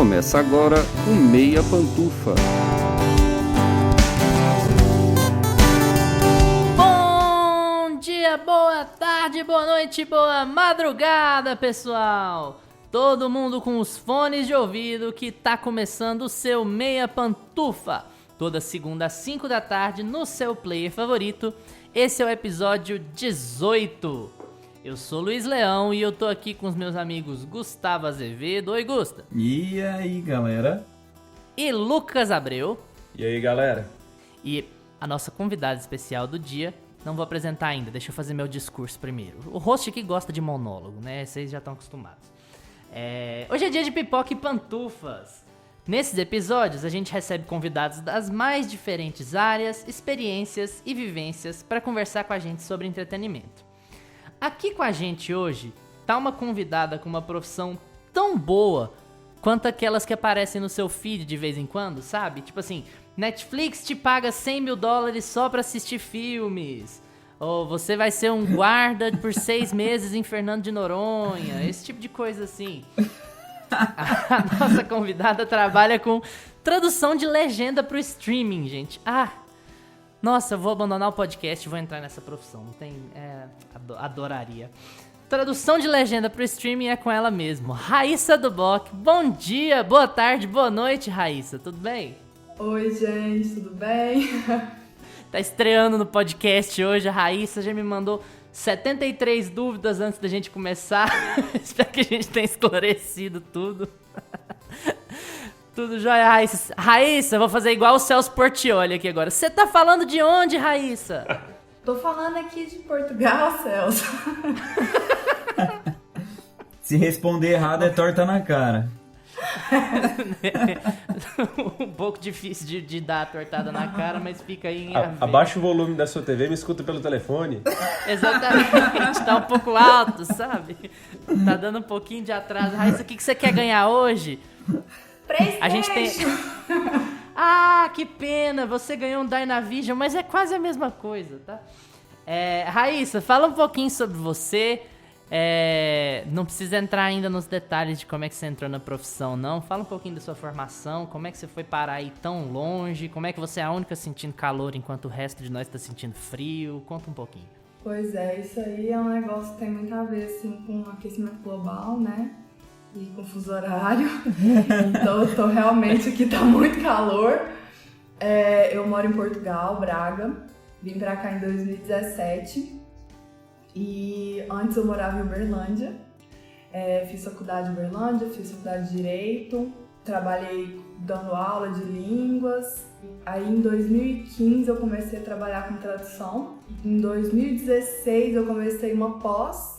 Começa agora o Meia Pantufa. Bom dia, boa tarde, boa noite, boa madrugada, pessoal! Todo mundo com os fones de ouvido que tá começando o seu Meia Pantufa. Toda segunda às 5 da tarde no seu player favorito. Esse é o episódio 18. Eu sou Luiz Leão e eu tô aqui com os meus amigos Gustavo Azevedo. Oi, Gusta. E aí, galera? E Lucas Abreu. E aí, galera? E a nossa convidada especial do dia, não vou apresentar ainda, deixa eu fazer meu discurso primeiro. O host aqui gosta de monólogo, né? Vocês já estão acostumados. Hoje é dia de pipoca e pantufas. Nesses episódios, a gente recebe convidados das mais diferentes áreas, experiências e vivências para conversar com a gente sobre entretenimento. Aqui com a gente hoje tá uma convidada com uma profissão tão boa quanto aquelas que aparecem no seu feed de vez em quando, sabe? Tipo assim, Netflix te paga $100 mil só pra assistir filmes. Ou você vai ser um guarda por 6 meses em Fernando de Noronha. Esse tipo de coisa assim. A nossa convidada trabalha com tradução de legenda pro streaming, gente. Nossa, eu vou abandonar o podcast e vou entrar nessa profissão. Não tem... adoraria. Tradução de legenda pro streaming é com ela mesmo. Raíssa do Block. Bom dia, boa tarde, boa noite, Raíssa. Tudo bem? Oi, gente, tudo bem? Tá estreando no podcast hoje. A Raíssa já me mandou 73 dúvidas antes da gente começar. Espero que a gente tenha esclarecido tudo. Tudo jóia, Raíssa. Raíssa, vou fazer igual o Celso Portiolli aqui agora. Você tá falando de onde, Raíssa? Tô falando aqui de Portugal, Celso. Se responder errado é torta na cara. Um pouco difícil de dar a tortada na cara, mas fica aí em Abaixa o volume da sua TV e me escuta pelo telefone. Exatamente, tá um pouco alto, sabe? Tá dando um pouquinho de atraso. Raíssa, o que você quer ganhar hoje? A gente tem... que pena, você ganhou um Dynavision, mas é quase a mesma coisa, tá? Raíssa, fala um pouquinho sobre você. Não precisa entrar ainda nos detalhes de como é que você entrou na profissão, não. Fala um pouquinho da sua formação, como é que você foi parar aí tão longe, como é que você é a única sentindo calor enquanto o resto de nós tá sentindo frio. Conta um pouquinho. Pois é, isso aí é um negócio que tem muito a ver assim, com o aquecimento global, né? E com fuso horário. Então eu tô realmente aqui, tá muito calor. Eu moro em Portugal, Braga. Vim pra cá em 2017. E antes eu morava em Uberlândia. Fiz faculdade em Uberlândia, fiz faculdade de Direito. Trabalhei dando aula de línguas. Aí em 2015 eu comecei a trabalhar com tradução. Em 2016 eu comecei uma pós.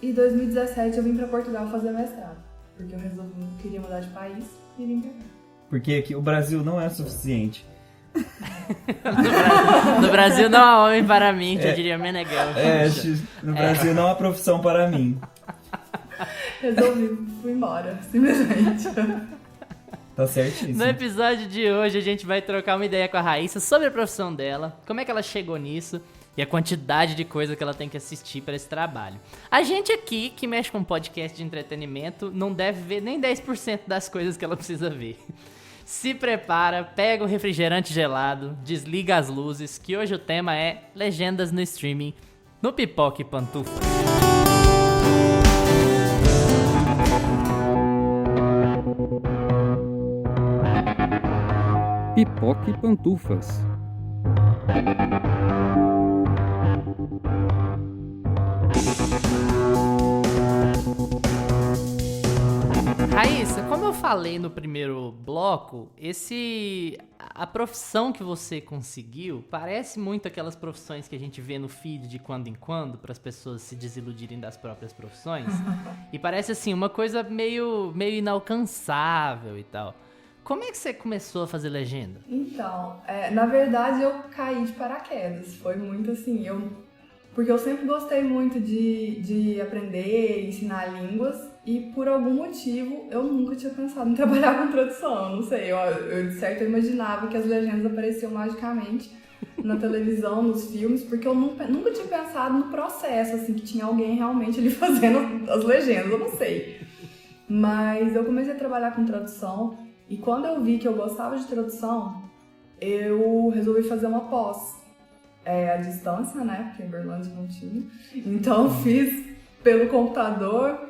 E em 2017 eu vim pra Portugal fazer mestrado, porque eu resolvi, queria mudar de país e vim pra cá. Porque aqui o Brasil não é suficiente. No Brasil não há homem para mim, que eu diria Menegão. No Brasil não há profissão para mim. Resolvi, fui embora, simplesmente. Tá certíssimo. No episódio de hoje a gente vai trocar uma ideia com a Raíssa sobre a profissão dela, como é que ela chegou nisso e a quantidade de coisa que ela tem que assistir para esse trabalho. A gente aqui, que mexe com podcast de entretenimento, não deve ver nem 10% das coisas que ela precisa ver. Se prepara, pega o refrigerante gelado, desliga as luzes, que hoje o tema é legendas no streaming, no Pipoca e Pantufa. Pipoca e Pantufas. Raíssa, como eu falei no primeiro bloco, a profissão que você conseguiu parece muito aquelas profissões que a gente vê no feed de quando em quando, para as pessoas se desiludirem das próprias profissões. E parece assim, uma coisa meio inalcançável e tal. Como é que você começou a fazer legenda? Então, na verdade eu caí de paraquedas. Foi muito assim, porque eu sempre gostei muito de aprender, ensinar línguas. E por algum motivo, eu nunca tinha pensado em trabalhar com tradução. Não sei, eu de certo eu imaginava que as legendas apareciam magicamente na televisão, nos filmes, porque eu nunca tinha pensado no processo, assim, que tinha alguém realmente ali fazendo as legendas, eu não sei. Mas eu comecei a trabalhar com tradução e quando eu vi que eu gostava de tradução, eu resolvi fazer uma pós. À distância, né? Porque em Berlândia não tinha. Então fiz pelo computador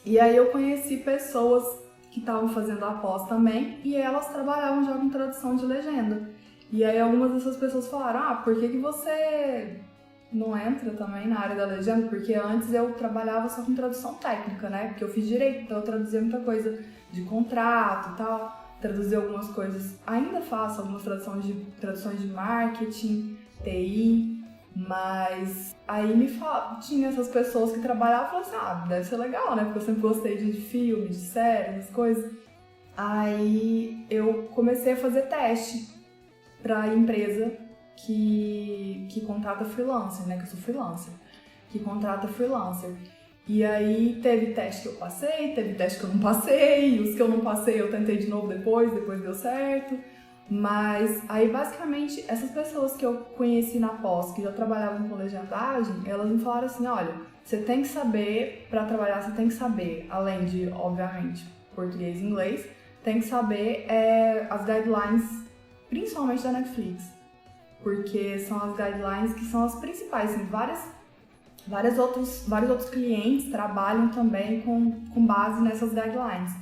e aí eu conheci pessoas que estavam fazendo a pós também e elas trabalhavam já com tradução de legenda. E aí algumas dessas pessoas falaram, por que você não entra também na área da legenda? Porque antes eu trabalhava só com tradução técnica, né? Porque eu fiz direito, então eu traduzia muita coisa de contrato e tal, traduzia algumas coisas, ainda faço algumas traduções de marketing, TI, mas aí tinha essas pessoas que trabalhavam e falavam assim, deve ser legal, né? Porque eu sempre gostei de filme, de série, essas coisas. Aí eu comecei a fazer teste pra empresa que contrata freelancer, né? Que eu sou freelancer, que contrata freelancer. E aí teve teste que eu passei, teve teste que eu não passei, os que eu não passei eu tentei de novo depois deu certo. Mas aí basicamente essas pessoas que eu conheci na pós, que já trabalhavam com legendagem, elas me falaram assim, olha, você tem que saber, pra trabalhar você tem que saber, além de, obviamente, português e inglês, tem que saber as guidelines, principalmente da Netflix, porque são as guidelines que são as principais, assim, vários outros clientes trabalham também com base nessas guidelines.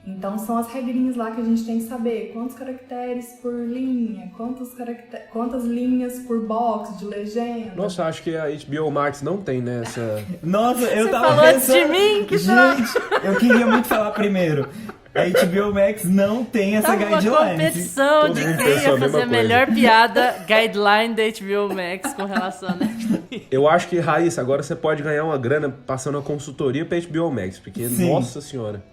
Então são as regrinhas lá que a gente tem que saber, quantos caracteres por linha, quantas linhas por box de legenda. Nossa, acho que a HBO Max não tem nessa... Nossa, eu Você tava falou antes pensando... de mim? Que Gente, eu queria muito falar primeiro. A HBO Max não tem essa Tava uma guideline. competição Todo de mundo quem pensou a ia mesma fazer a coisa. melhor piada guideline da HBO Max com relação a Netflix. Eu acho que, Raíssa, agora você pode ganhar uma grana passando a consultoria pra HBO Max, porque, Sim. nossa senhora...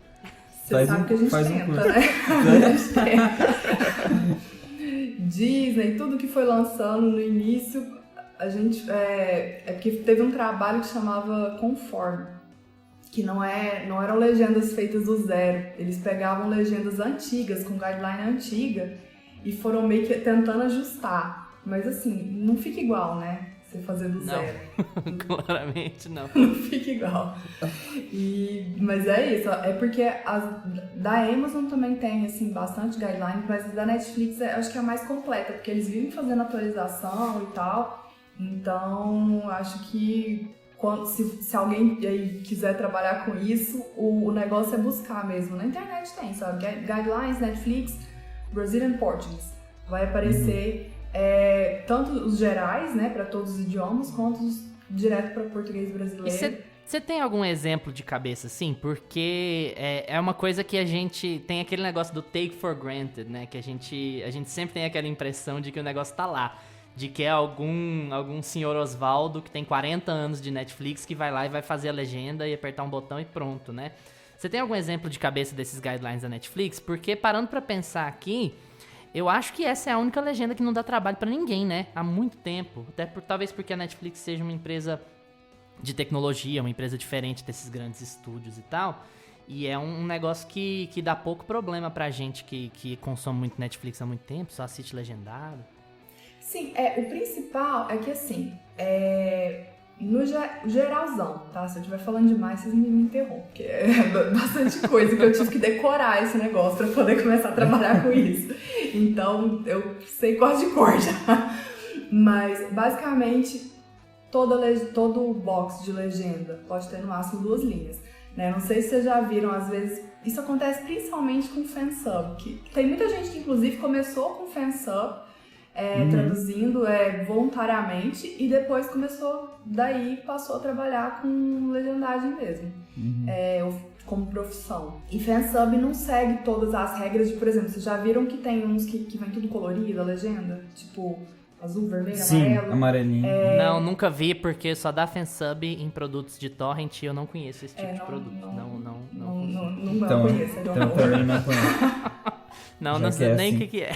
Você sabe que a gente tenta, curso. né? A gente tenta. Disney, tudo que foi lançando no início, a gente... É porque teve um trabalho que chamava Conform, que não eram legendas feitas do zero. Eles pegavam legendas antigas, com guideline antiga, e foram meio que tentando ajustar. Mas assim, não fica igual, né? Você fazer do zero. Claramente não. Não fica igual. Mas é isso, é porque da Amazon também tem assim, bastante guidelines, mas da Netflix acho que é a mais completa, porque eles vivem fazendo atualização e tal. Então, acho que se alguém aí quiser trabalhar com isso, o negócio é buscar mesmo. Na internet tem, sabe? Guidelines, Netflix, Brazilian Portuguese. Vai aparecer tanto os gerais, né, para todos os idiomas, quanto os direto para português brasileiro. Você tem algum exemplo de cabeça, assim? Porque é uma coisa que a gente tem aquele negócio do take for granted, né? Que a gente sempre tem aquela impressão de que o negócio tá lá. De que é algum senhor Osvaldo que tem 40 anos de Netflix que vai lá e vai fazer a legenda e apertar um botão e pronto, né? Você tem algum exemplo de cabeça desses guidelines da Netflix? Porque parando pra pensar aqui, eu acho que essa é a única legenda que não dá trabalho pra ninguém, né? Há muito tempo. Talvez porque a Netflix seja uma empresa de tecnologia, uma empresa diferente desses grandes estúdios e tal. E é um negócio que dá pouco problema pra gente que consome muito Netflix há muito tempo, só assiste legendado. Sim, o principal é que assim, no geralzão, tá? Se eu estiver falando demais, vocês me interrompem, porque é bastante coisa que eu tive que decorar esse negócio pra poder começar a trabalhar com isso. Então, eu sei quase de cor já. Mas, basicamente, todo box de legenda pode ter no máximo 2 linhas. Né? Não sei se vocês já viram, às vezes, isso acontece principalmente com fansub, que tem muita gente que, inclusive, começou com fansub, traduzindo voluntariamente e depois passou a trabalhar com legendagem mesmo, como profissão. E fansub não segue todas as regras de, por exemplo, vocês já viram que tem uns que vem tudo colorido, a legenda? Tipo, azul, vermelho, Sim, amarelo. amarelinho. Não, nunca vi, porque só dá fansub em produtos de torrent e eu não conheço esse tipo de produto. Não conheço. Então também não conheço. Não Já sei que é nem o assim. que é.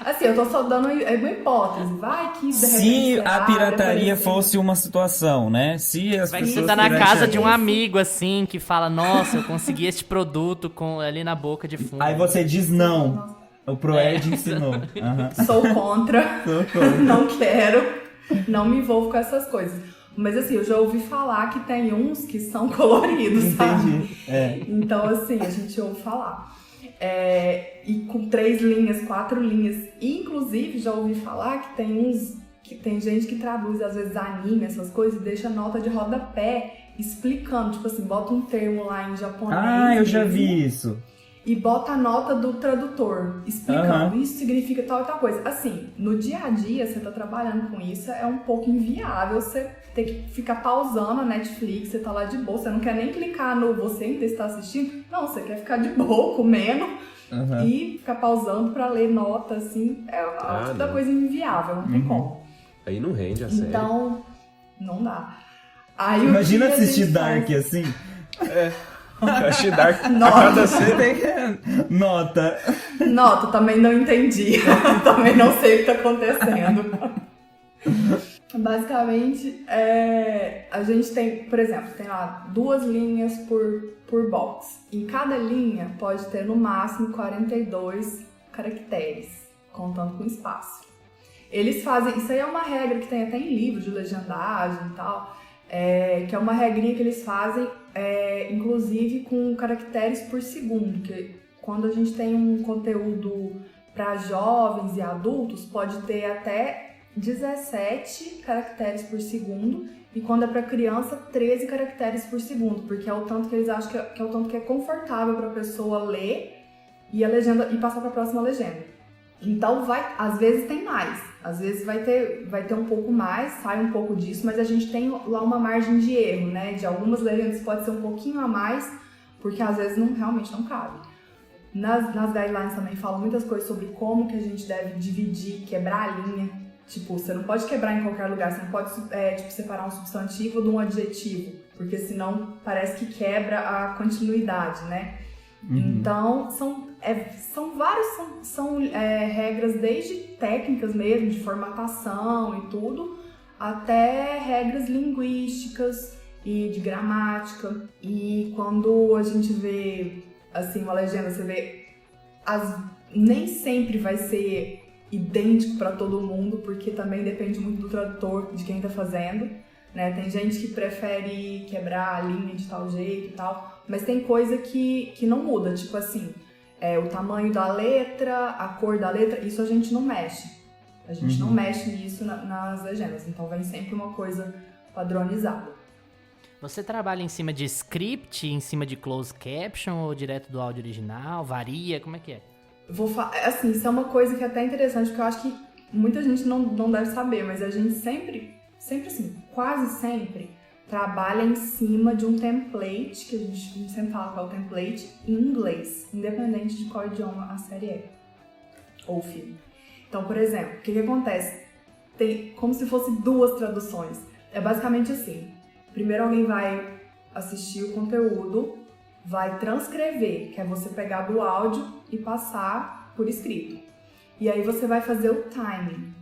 Assim, eu tô só dando uma hipótese. Vai que de repente Se você a abre, pirataria aparece- fosse uma situação, né? Se as Vai que pessoas você tá na tivessem- casa de um amigo, assim, que fala, nossa, eu consegui este produto ali na boca de fundo. Aí você diz não. O ProEd ensinou. Aham. Sou contra. Não quero. Não me envolvo com essas coisas. Mas assim, eu já ouvi falar que tem uns que são coloridos, sabe? Entendi. Então assim, a gente ouve falar. E com 3 linhas, 4 linhas. E, inclusive, já ouvi falar que tem gente que traduz, às vezes, anime, essas coisas, e deixa nota de rodapé explicando. Tipo assim, bota um termo lá em japonês. Eu já mesmo, vi isso. E bota a nota do tradutor, explicando. Isso significa tal e tal coisa. Assim, no dia a dia, você tá trabalhando com isso, é um pouco inviável você ter que ficar pausando a Netflix, você tá lá de boa, você não quer nem clicar no você ainda está assistindo. Não, você quer ficar de boa, comendo e ficar pausando pra ler nota, assim. É uma coisa inviável, não tem como. Aí não rende a série. Então, não dá. Aí, Imagina assistir Dark assim. Achei Dark a Nossa. cada série. Nota. Nota, também não entendi. Também não sei o que tá acontecendo. Basicamente, a gente tem, por exemplo, tem lá 2 linhas por box. Em cada linha pode ter no máximo 42 caracteres, contando com espaço. Eles fazem, isso aí é uma regra que tem até em livro de legendagem e tal, que é uma regrinha que eles fazem, inclusive com caracteres por segundo, que quando a gente tem um conteúdo para jovens e adultos, pode ter até 17 caracteres por segundo, e quando é para criança, 13 caracteres por segundo, porque é o tanto que eles acham que é o tanto que é confortável para a pessoa ler e a legenda e passar para a próxima legenda. Então às vezes tem mais, às vezes vai ter um pouco mais, sai um pouco disso, mas a gente tem lá uma margem de erro, né? De algumas legendas pode ser um pouquinho a mais, porque às vezes realmente não cabe. Nas guidelines também falam muitas coisas sobre como que a gente deve dividir, quebrar a linha. Tipo, você não pode quebrar em qualquer lugar, você não pode separar um substantivo de um adjetivo, porque senão parece que quebra a continuidade, né? Então, são regras desde técnicas mesmo, de formatação e tudo, até regras linguísticas e de gramática. E quando a gente vê, assim, uma legenda, você vê, nem sempre vai ser idêntico para todo mundo, porque também depende muito do tradutor, de quem tá fazendo, né? Tem gente que prefere quebrar a linha de tal jeito e tal, mas tem coisa que não muda, tipo assim, o tamanho da letra, a cor da letra, isso a gente não mexe. A gente não mexe nisso nas legendas, então vem sempre uma coisa padronizada. Você trabalha em cima de script, em cima de closed caption ou direto do áudio original? Varia? Como é que é? Assim, isso é uma coisa que é até interessante, porque eu acho que muita gente não deve saber, mas a gente sempre assim, quase sempre, trabalha em cima de um template, que a gente sempre fala que é o template, em inglês, independente de qual idioma a série é, ou o filme. Então, por exemplo, o que acontece? Tem como se fosse 2 traduções. É basicamente assim, primeiro alguém vai assistir o conteúdo, vai transcrever, que é você pegar do áudio e passar por escrito. E aí você vai fazer o timing,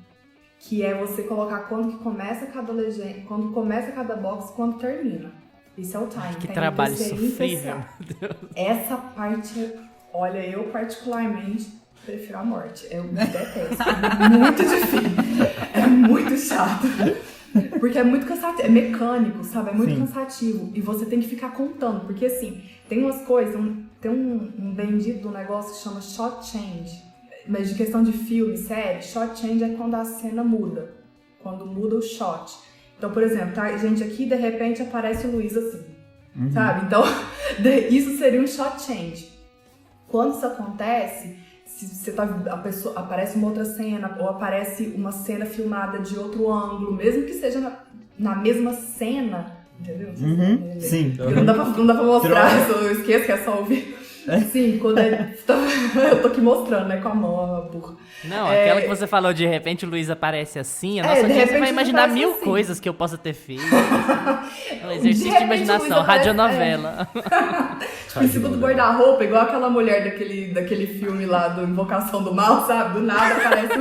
que é você colocar quando que começa cada legenda, quando começa cada box, quando termina. Isso é o timing. Que trabalho sofrível, meu Deus. Essa parte, olha, eu particularmente prefiro a morte. Eu detesto. É muito difícil. É muito chato. Porque é muito cansativo, é mecânico, sabe? É muito cansativo. E você tem que ficar contando. Porque assim, tem umas coisas, tem um bendito do negócio que chama shot change. Mas de questão de filme, série, shot change é quando a cena muda. Quando muda o shot. Então, por exemplo, tá a gente aqui, de repente aparece o Luiz assim. Sabe? Então, isso seria um shot change. Quando isso acontece, se você aparece uma outra cena, ou aparece uma cena filmada de outro ângulo, mesmo que seja na mesma cena, entendeu? Sim. Não dá pra mostrar, eu esqueço que é só ouvir. Sim, quando eu tô aqui mostrando, né, com a mão, a burra. Não, aquela que você falou, de repente o Luiz aparece assim, a nossa audiência vai imaginar mil coisas que eu possa ter feito. É um exercício de imaginação, radionovela. Tipo, em cima do guarda-roupa, igual aquela mulher daquele filme lá do Invocação do Mal, sabe? Do nada aparece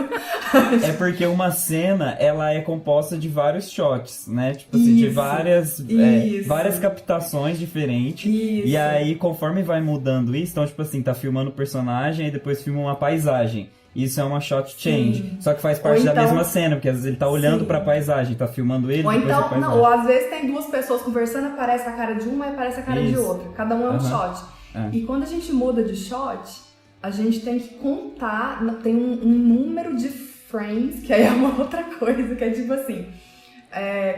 É porque uma cena, ela é composta de vários shots, né? Tipo assim, de várias captações diferentes. Isso. E aí, conforme vai mudando isso, então, tipo assim, tá filmando o personagem e depois filma uma paisagem. isso é uma shot change. Sim. Só que faz parte Ou da então- mesma cena, porque às vezes ele tá olhando Sim. pra paisagem, tá filmando ele, Ou depois a então, paisagem. não, ou às vezes tem duas pessoas conversando, aparece a cara de uma e aparece a cara de Isso. outra. Cada um é um Aham. shot. É. E quando a gente muda de shot, a gente tem que contar, tem um número de frames, que aí é uma outra coisa, que é tipo assim,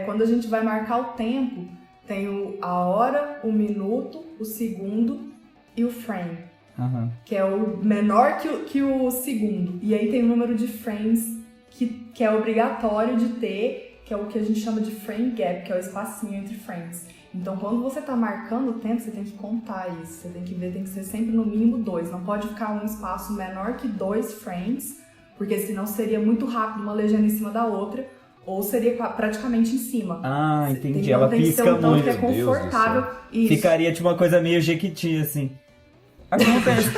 quando a gente vai marcar o tempo, tem a hora, o minuto, o segundo e o frame, Aham. que é o menor que o segundo. E aí tem o número de frames que é obrigatório de ter, que é o que a gente chama de frame gap, que é o espacinho entre frames. Então, quando você tá marcando o tempo, você tem que contar isso. Você tem que ver, tem que ser sempre no mínimo 2. Não pode ficar um espaço menor que 2 frames, porque senão seria muito rápido uma legenda em cima da outra, ou seria praticamente em cima. Ah, entendi. Então, Ela tem que ser pisca um tanto muito. que é Meu Deus do confortável. Isso. Ficaria tipo uma coisa meio Jequiti, assim. Acontece.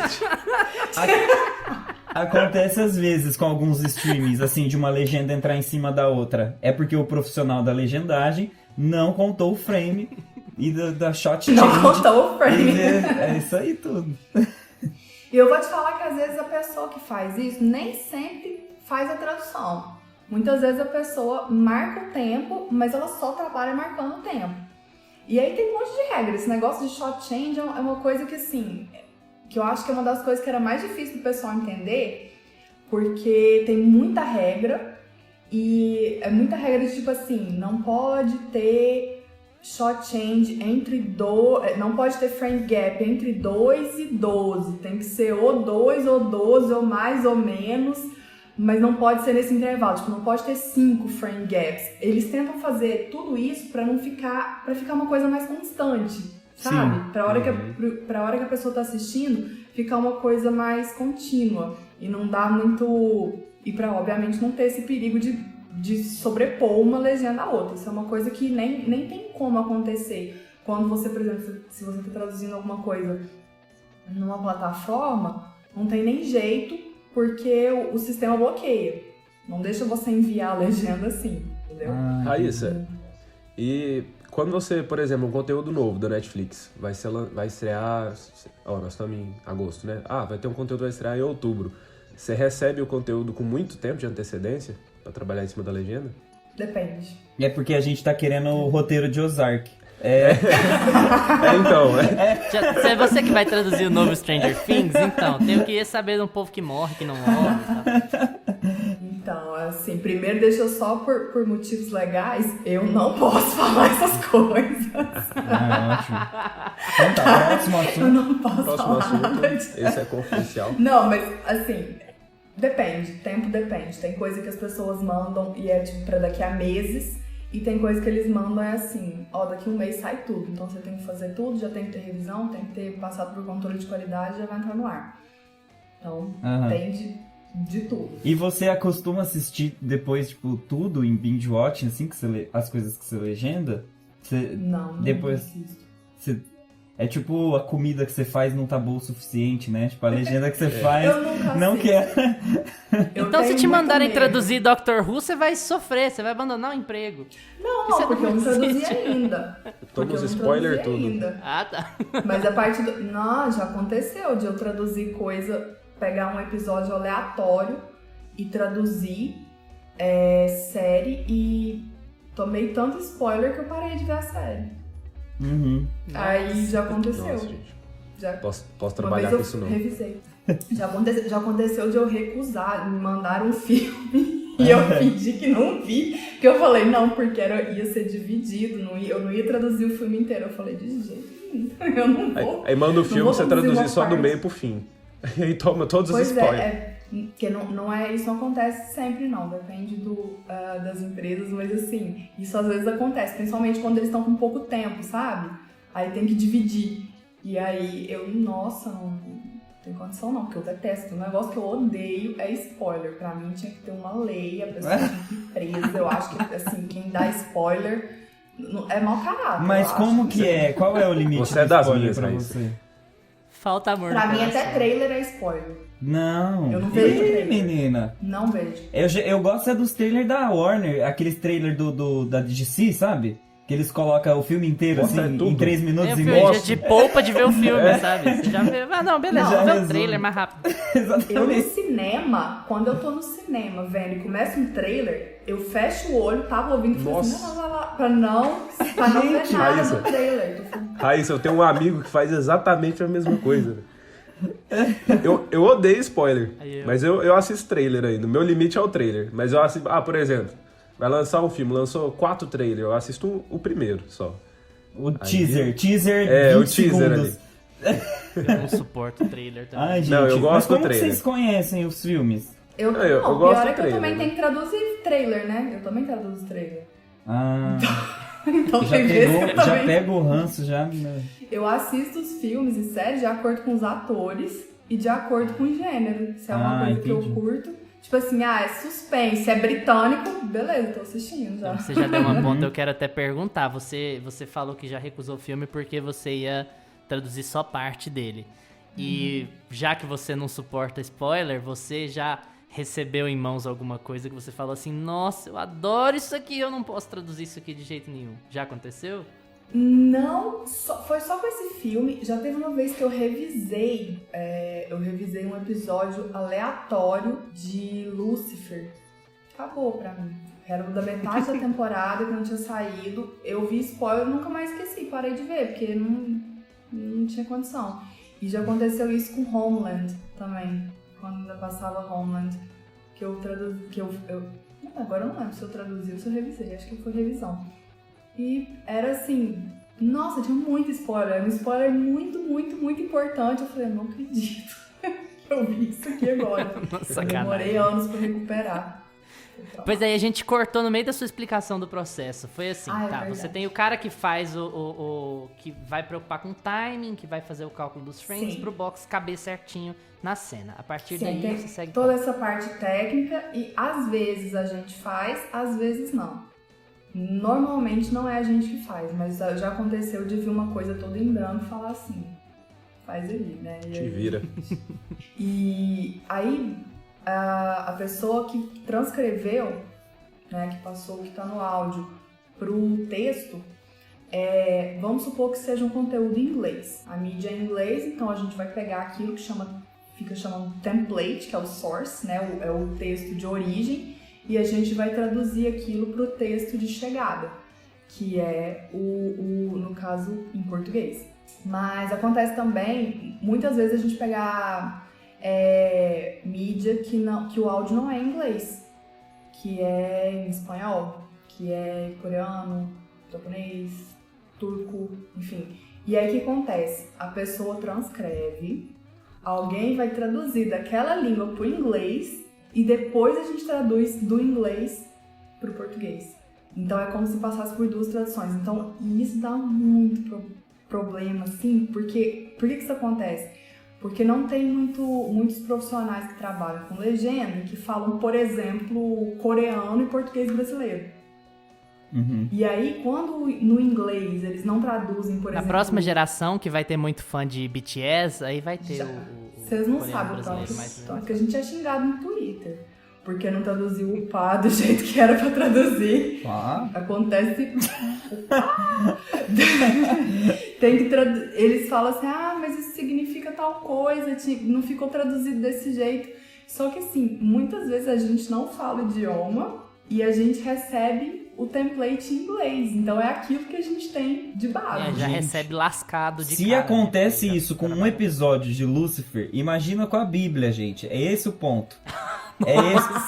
Acontece às vezes com alguns streamings, assim, de uma legenda entrar em cima da outra. É porque o profissional da legendagem não contou o frame e da shot change. Não contou o frame. É isso aí tudo. E eu vou te falar que às vezes a pessoa que faz isso nem sempre faz a tradução. Muitas vezes a pessoa marca o tempo, mas ela só trabalha marcando o tempo. E aí tem um monte de regra. Esse negócio de shot change é uma coisa que, assim, que eu acho que é uma das coisas que era mais difícil do pessoal entender, porque tem muita regra, e é muita regra de tipo assim, não pode ter shot change não pode ter frame gap entre 2 e 12, tem que ser ou 2 ou 12 ou mais ou menos, mas não pode ser nesse intervalo, tipo, não pode ter 5 frame gaps. Eles tentam fazer tudo isso pra ficar uma coisa mais constante, sabe? Sim. Pra hora que a pessoa tá assistindo, ficar uma coisa mais contínua e não dá muito... E pra, obviamente, não ter esse perigo de sobrepor uma legenda à outra. Isso é uma coisa que nem tem como acontecer. Quando você, por exemplo, se você tá traduzindo alguma coisa numa plataforma, não tem nem jeito, porque o sistema bloqueia. Não deixa você enviar a legenda assim, entendeu? Raíssa, e quando você, por exemplo, um conteúdo novo da Netflix vai estrear, nós estamos em agosto, né? Vai ter um conteúdo que vai estrear em outubro. Você recebe o conteúdo com muito tempo de antecedência para trabalhar em cima da legenda? Depende. É porque a gente tá querendo o roteiro de Ozark. Então, Se é você que vai traduzir o novo Stranger Things, então, tenho que saber de um povo que morre, que não morre e tal. Então, assim, primeiro deixa eu só por motivos legais, eu não posso falar essas coisas. Ótimo. Então tá, próximo Eu assunto. não posso próximo falar nada assunto, disso. esse é confidencial. Não, mas assim, depende, tempo depende. Tem coisa que as pessoas mandam e é tipo pra daqui a meses, e tem coisa que eles mandam é assim, daqui a um mês sai tudo. Então você tem que fazer tudo, já tem que ter revisão, tem que ter passado por controle de qualidade, já vai entrar no ar. Então, tem de tudo. E você acostuma assistir depois, tipo, tudo em binge watching, assim, que você as coisas que você legenda? Não depois assisto. É tipo a comida que você faz não tá boa o suficiente, né? Tipo, a legenda que você faz Eu nunca não assisto. quer. Eu Então, se tenho te muito mandarem medo. traduzir Doctor Who, você vai sofrer, você vai abandonar o emprego. Não, Você porque eu não não traduzi assiste. ainda. Toma Porque eu os não spoiler traduzi tudo. ainda. Ah, tá. Mas a parte do... Não, já aconteceu de eu traduzir coisa, pegar um episódio aleatório e traduzir série e tomei tanto spoiler que eu parei de ver a série. Uhum. Aí já aconteceu. Nossa, gente. Já... Posso Uma trabalhar vez com isso eu não. revisei. Já aconteceu de eu recusar, me mandar um filme e eu pedi que não vi. Que eu falei, não, porque ia ser dividido, eu não ia traduzir o filme inteiro. Eu falei, de jeito nenhum, eu não vou. Aí manda o filme, vou você traduzir traduzir uma só do parte. meio pro fim. E aí toma todos os Pois spoilers. porque não é, isso não acontece sempre não, depende das empresas, mas assim, isso às vezes acontece, principalmente quando eles estão com pouco tempo, sabe? Aí tem que dividir. E aí não tem condição não, porque eu detesto. Um negócio que eu odeio é spoiler. Pra mim tinha que ter uma lei, a pessoa tinha que ir presa. Eu acho que assim, quem dá spoiler é mau caráter. Mas eu como acho. que é? Qual é o limite Você é do das spoiler minhas, pra Raíssa. você? Falta amor Pra no mim coração. até trailer é spoiler. Não. Eu não vejo Ih, trailer. menina. Não vejo. Eu gosto dos trailers da Warner, aqueles trailers da DC, sabe? Que eles colocam o filme inteiro, Mostra assim, tudo. em 3 minutos Tem e um meio. filme de poupa de ver o filme, sabe? Você já vê. Ah, não, beleza, Já vou ver o resume. trailer mais rápido. Eu no Exatamente. cinema, quando eu tô no cinema vendo e começa um trailer, eu fecho o olho, tava ouvindo e falei assim, Nossa. não, pra não ver Gente, nada Raíssa. do trailer. Tô falando, Raíssa, eu tenho um amigo que faz exatamente a mesma coisa. Eu odeio spoiler, Aí eu- mas eu assisto trailer ainda. O meu limite é o trailer. Mas eu assisto. Ah, por exemplo, vai lançar um filme, lançou 4 trailers, eu assisto o primeiro só. O teaser 20 o teaser segundos. ali. Eu não suporto o trailer também. Ai, gente, Não, eu gosto mas como do que trailer. vocês conhecem os filmes? eu eu o gosto pior do é que eu trailer, também né? tenho que traduzir trailer, né? Eu também traduzo trailer. Ah, Então já, tem vezes pegou, que eu já também... pega o ranço, já... né? Eu assisto os filmes e séries de acordo com os atores e de acordo com o gênero. Se é uma coisa que eu entendi. curto. Tipo assim, é suspense, é britânico, beleza, tô assistindo já. Você já deu uma ponta, eu quero até perguntar. Você falou que já recusou o filme porque você ia traduzir só parte dele. E já que você não suporta spoiler, você já recebeu em mãos alguma coisa que você falou assim, nossa, eu adoro isso aqui, eu não posso traduzir isso aqui de jeito nenhum. Já aconteceu? Não, foi só com esse filme. Já teve uma vez que eu revisei um episódio aleatório de Lucifer. Acabou pra mim. Era o da metade da temporada que não tinha saído. Eu vi spoiler, nunca mais esqueci, parei de ver, porque não tinha condição. E já aconteceu isso com Homeland também, quando ainda passava Homeland, que eu traduzi, agora eu não lembro se eu traduzi ou se eu revisei, acho que foi revisão. E era assim, nossa, tinha muito spoiler, era um spoiler muito, muito, muito importante. Eu falei, não acredito que eu vi isso aqui agora. Nossa, Eu demorei anos pra recuperar. Pois aí, a gente cortou no meio da sua explicação do processo. Foi assim, Ah, é tá? verdade. Você tem o cara que faz que vai preocupar com o timing, que vai fazer o cálculo dos frames Sim. pro box caber certinho na cena. A partir Sim, daí tem você segue. toda essa parte técnica e às vezes a gente faz, às vezes não. Normalmente não é a gente que faz, mas já aconteceu de vir uma coisa toda em branco e falar assim, faz aí, né? E Te aí- vira. E aí a pessoa que transcreveu, né, que passou o que está no áudio pro texto, vamos supor que seja um conteúdo em inglês. A mídia é em inglês, então a gente vai pegar aquilo que fica chamando template, que é o source, né, é o texto de origem, e a gente vai traduzir aquilo pro texto de chegada, que é no caso em português. Mas acontece também, muitas vezes a gente pegar mídia que o áudio não é em inglês, que é em espanhol, que é coreano, japonês, turco, enfim. E aí o que acontece? A pessoa transcreve, alguém vai traduzir daquela língua pro inglês e depois a gente traduz do inglês pro português. Então é como se passasse por duas traduções. Então isso dá muito problema, assim, porque por que isso acontece? Porque não tem muitos profissionais que trabalham com legenda que falam, por exemplo, coreano e português brasileiro. Uhum. E aí, quando no inglês eles não traduzem, por Na exemplo... próxima geração, que vai ter muito fã de BTS, aí vai ter Já. o Vocês não coreano sabem o brasileiro, tanto, mas- tanto que a gente é xingado no Twitter. Porque não traduziu o pá do jeito que era pra traduzir. Ah, Acontece... Tem que eles falam assim, mas isso significa tal coisa, não ficou traduzido desse jeito. Só que assim, muitas vezes a gente não fala o idioma e a gente recebe o template em inglês. Então é aquilo que a gente tem de base. já gente, recebe lascado de se cara, acontece né? isso com um episódio de Lucifer, imagina com a Bíblia, gente. É esse o ponto.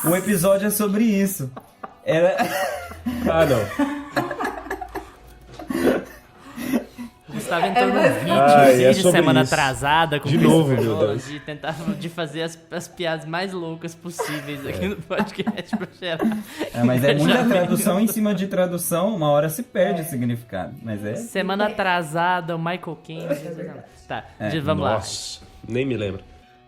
O episódio é sobre isso. Ah, não. O Gustavo entrou num mais- vídeo, Ai, é sobre semana isso. atrasada com De novo, pessoas, meu Deus. de tentar de fazer as piadas mais loucas possíveis aqui no podcast pra gerar. Mas é muita tradução em cima de tradução, uma hora se perde o significado. Mas é. Semana atrasada, o Michael Caine. Tá, vamos lá. Nossa, nem me lembro.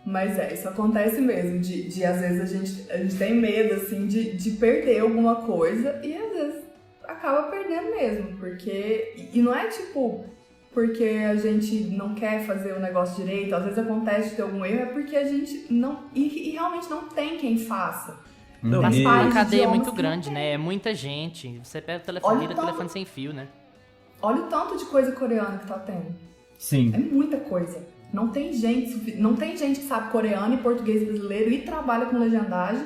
Mas isso acontece mesmo, de às vezes a gente tem medo, assim, de perder alguma coisa e às vezes acaba perdendo mesmo, porque... E não é tipo, porque a gente não quer fazer o negócio direito, às vezes acontece de ter algum erro, é porque a gente não... E realmente não tem quem faça. Não, Mas e- uma vários cadeia idiomas muito que grande, não né? tem. É muita gente. Você pega o telefone, Olha vira o tanto- telefone sem fio, né? olha o tanto de coisa coreana que tá tendo. Sim. É muita coisa. Não tem gente que sabe coreano e português brasileiro e trabalha com legendagem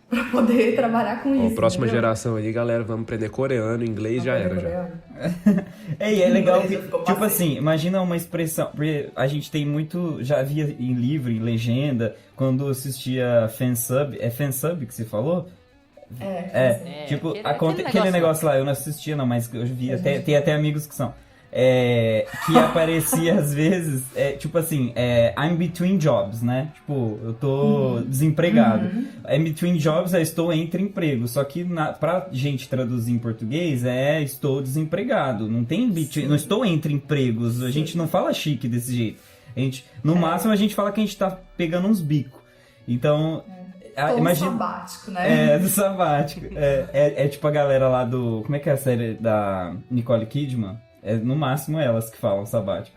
pra poder trabalhar com isso. Próxima entendeu? geração aí, galera, vamos aprender coreano, inglês, já era. Já. É legal que, Ficou tipo passei. assim, imagina uma expressão, porque a gente tem muito, já via em livro, em legenda, quando assistia fansub, é fansub que você falou? Tipo, aquele negócio lá, eu não assistia não, mas eu vi, tem até amigos que são. Que aparecia às vezes, tipo assim, I'm between jobs, né? Tipo, eu tô desempregado. I'm between jobs, estou entre empregos. Só que pra gente traduzir em português, estou desempregado. Não tem não estou entre empregos. A gente não fala chique desse jeito. No máximo a gente fala que a gente tá pegando uns bicos. Então, imagina. Sabático, né? Do sabático. É tipo a galera lá do. Como é que é a série da Nicole Kidman? É no máximo elas que falam sabático.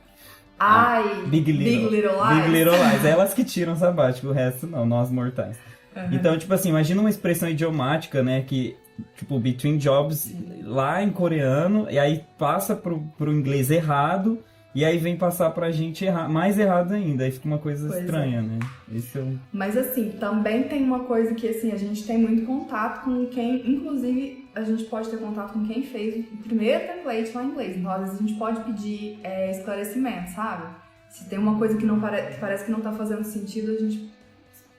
Ai, Big Little Lies. Big Little Lies. Elas que tiram sabático, o resto não, nós mortais. Então, tipo assim, imagina uma expressão idiomática, né, que, tipo, between jobs lá em coreano, e aí passa pro inglês errado, e aí vem passar pra gente mais errado ainda, aí fica uma coisa estranha, né? Esse é Mas assim, também tem uma coisa que assim, a gente tem muito contato com quem, inclusive a gente pode ter contato com quem fez o primeiro template lá em inglês. Então às vezes a gente pode pedir esclarecimento, sabe? Se tem uma coisa que não que parece que não tá fazendo sentido, a gente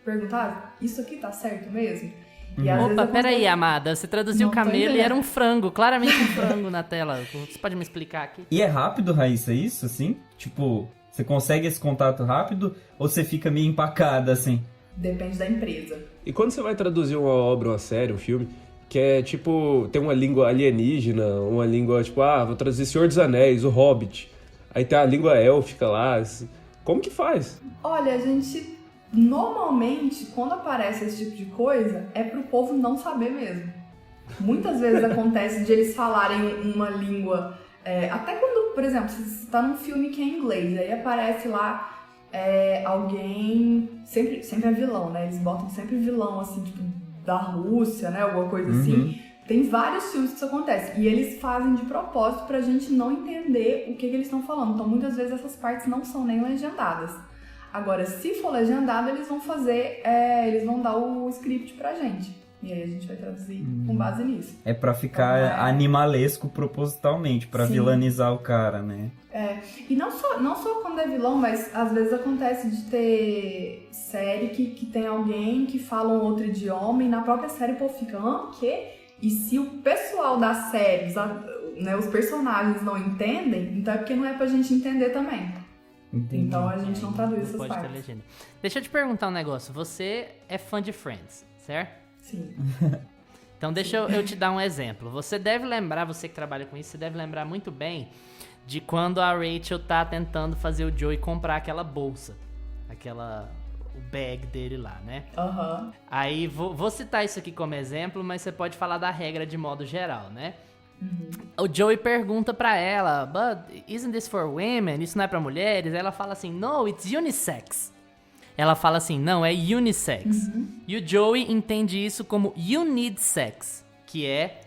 perguntar, isso aqui tá certo mesmo? E às vezes Opa, peraí, amada, você traduziu Não tô camelo e entendendo. era um frango, claramente um frango na tela. Você pode me explicar aqui? E é rápido, Raíssa, isso, assim? Tipo, você consegue esse contato rápido ou você fica meio empacada, assim? Depende da empresa. E quando você vai traduzir uma obra, uma série, um filme, que é tipo, tem uma língua alienígena, uma língua tipo, vou traduzir Senhor dos Anéis, o Hobbit, aí tem a língua élfica lá, como que faz? Olha, a gente normalmente, quando aparece esse tipo de coisa, é pro povo não saber mesmo. Muitas vezes acontece de eles falarem uma língua, até quando, por exemplo, você tá num filme que é em inglês, aí aparece lá alguém, sempre é vilão, né? Eles botam sempre vilão, assim, tipo, da Rússia, né? Alguma coisa assim. Tem vários filmes que isso acontece. E eles fazem de propósito pra gente não entender o que eles estão falando. Então, muitas vezes essas partes não são nem legendadas. Agora, se for legendado, eles vão eles vão dar o script pra gente. E aí a gente vai traduzir com base nisso. É pra ficar animalesco propositalmente, pra Sim. vilanizar o cara, né? E não só quando é vilão, mas às vezes acontece de ter série que tem alguém que fala um outro idioma e na própria série o povo fica, o quê? E se o pessoal da série, os personagens não entendem, então é porque não é pra gente entender também. Entendi. Então a gente não traduz essas Pode ter partes. legenda. Deixa eu te perguntar um negócio. Você é fã de Friends, certo? Sim. Então deixa eu te dar um exemplo. Você deve lembrar, você que trabalha com isso, você deve lembrar muito bem de quando a Rachel tá tentando fazer o Joey comprar aquela bolsa. O bag dele lá, né? Aí vou citar isso aqui como exemplo, mas você pode falar da regra de modo geral, né? O Joey pergunta pra ela, but isn't this for women? Isso não é pra mulheres? Aí ela fala assim, no, it's unisex. Ela fala assim, não, é unisex. E o Joey entende isso como you need sex, que é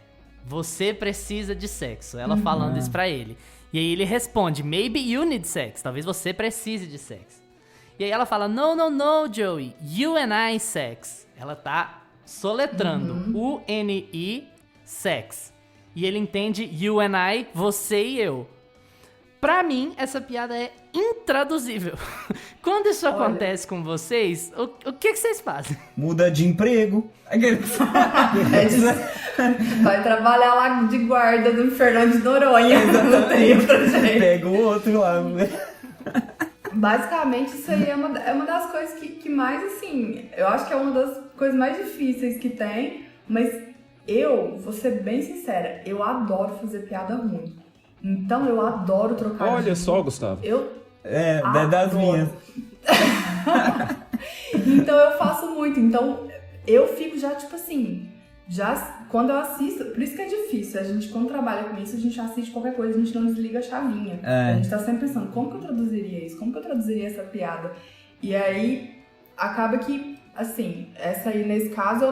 você precisa de sexo. Ela falando isso pra ele. E aí ele responde, maybe you need sex, talvez você precise de sexo. E aí ela fala, no, Joey, you and I sex. Ela tá soletrando, U-N-I, sex. E ele entende you and I, você e eu. Pra mim, essa piada é intraduzível. Quando isso acontece com vocês, o que vocês fazem? Muda de emprego. Vai trabalhar lá de guarda do Fernando de Noronha. Não tem pra gente. Pega o outro lá. Basicamente, isso aí é uma das coisas que mais, assim, eu acho que é uma das coisas mais difíceis que tem, mas vou ser bem sincera, eu adoro fazer piada ruim. Então eu adoro trocar Olha só, Gustavo. Das minhas. Então eu faço muito. Então eu fico já, tipo assim, quando eu assisto, por isso que é difícil. A gente, quando trabalha com isso, a gente assiste qualquer coisa, a gente não desliga a chavinha. A gente tá sempre pensando, como que eu traduziria isso? Como que eu traduziria essa piada? E aí, acaba que, assim, essa aí, nesse caso,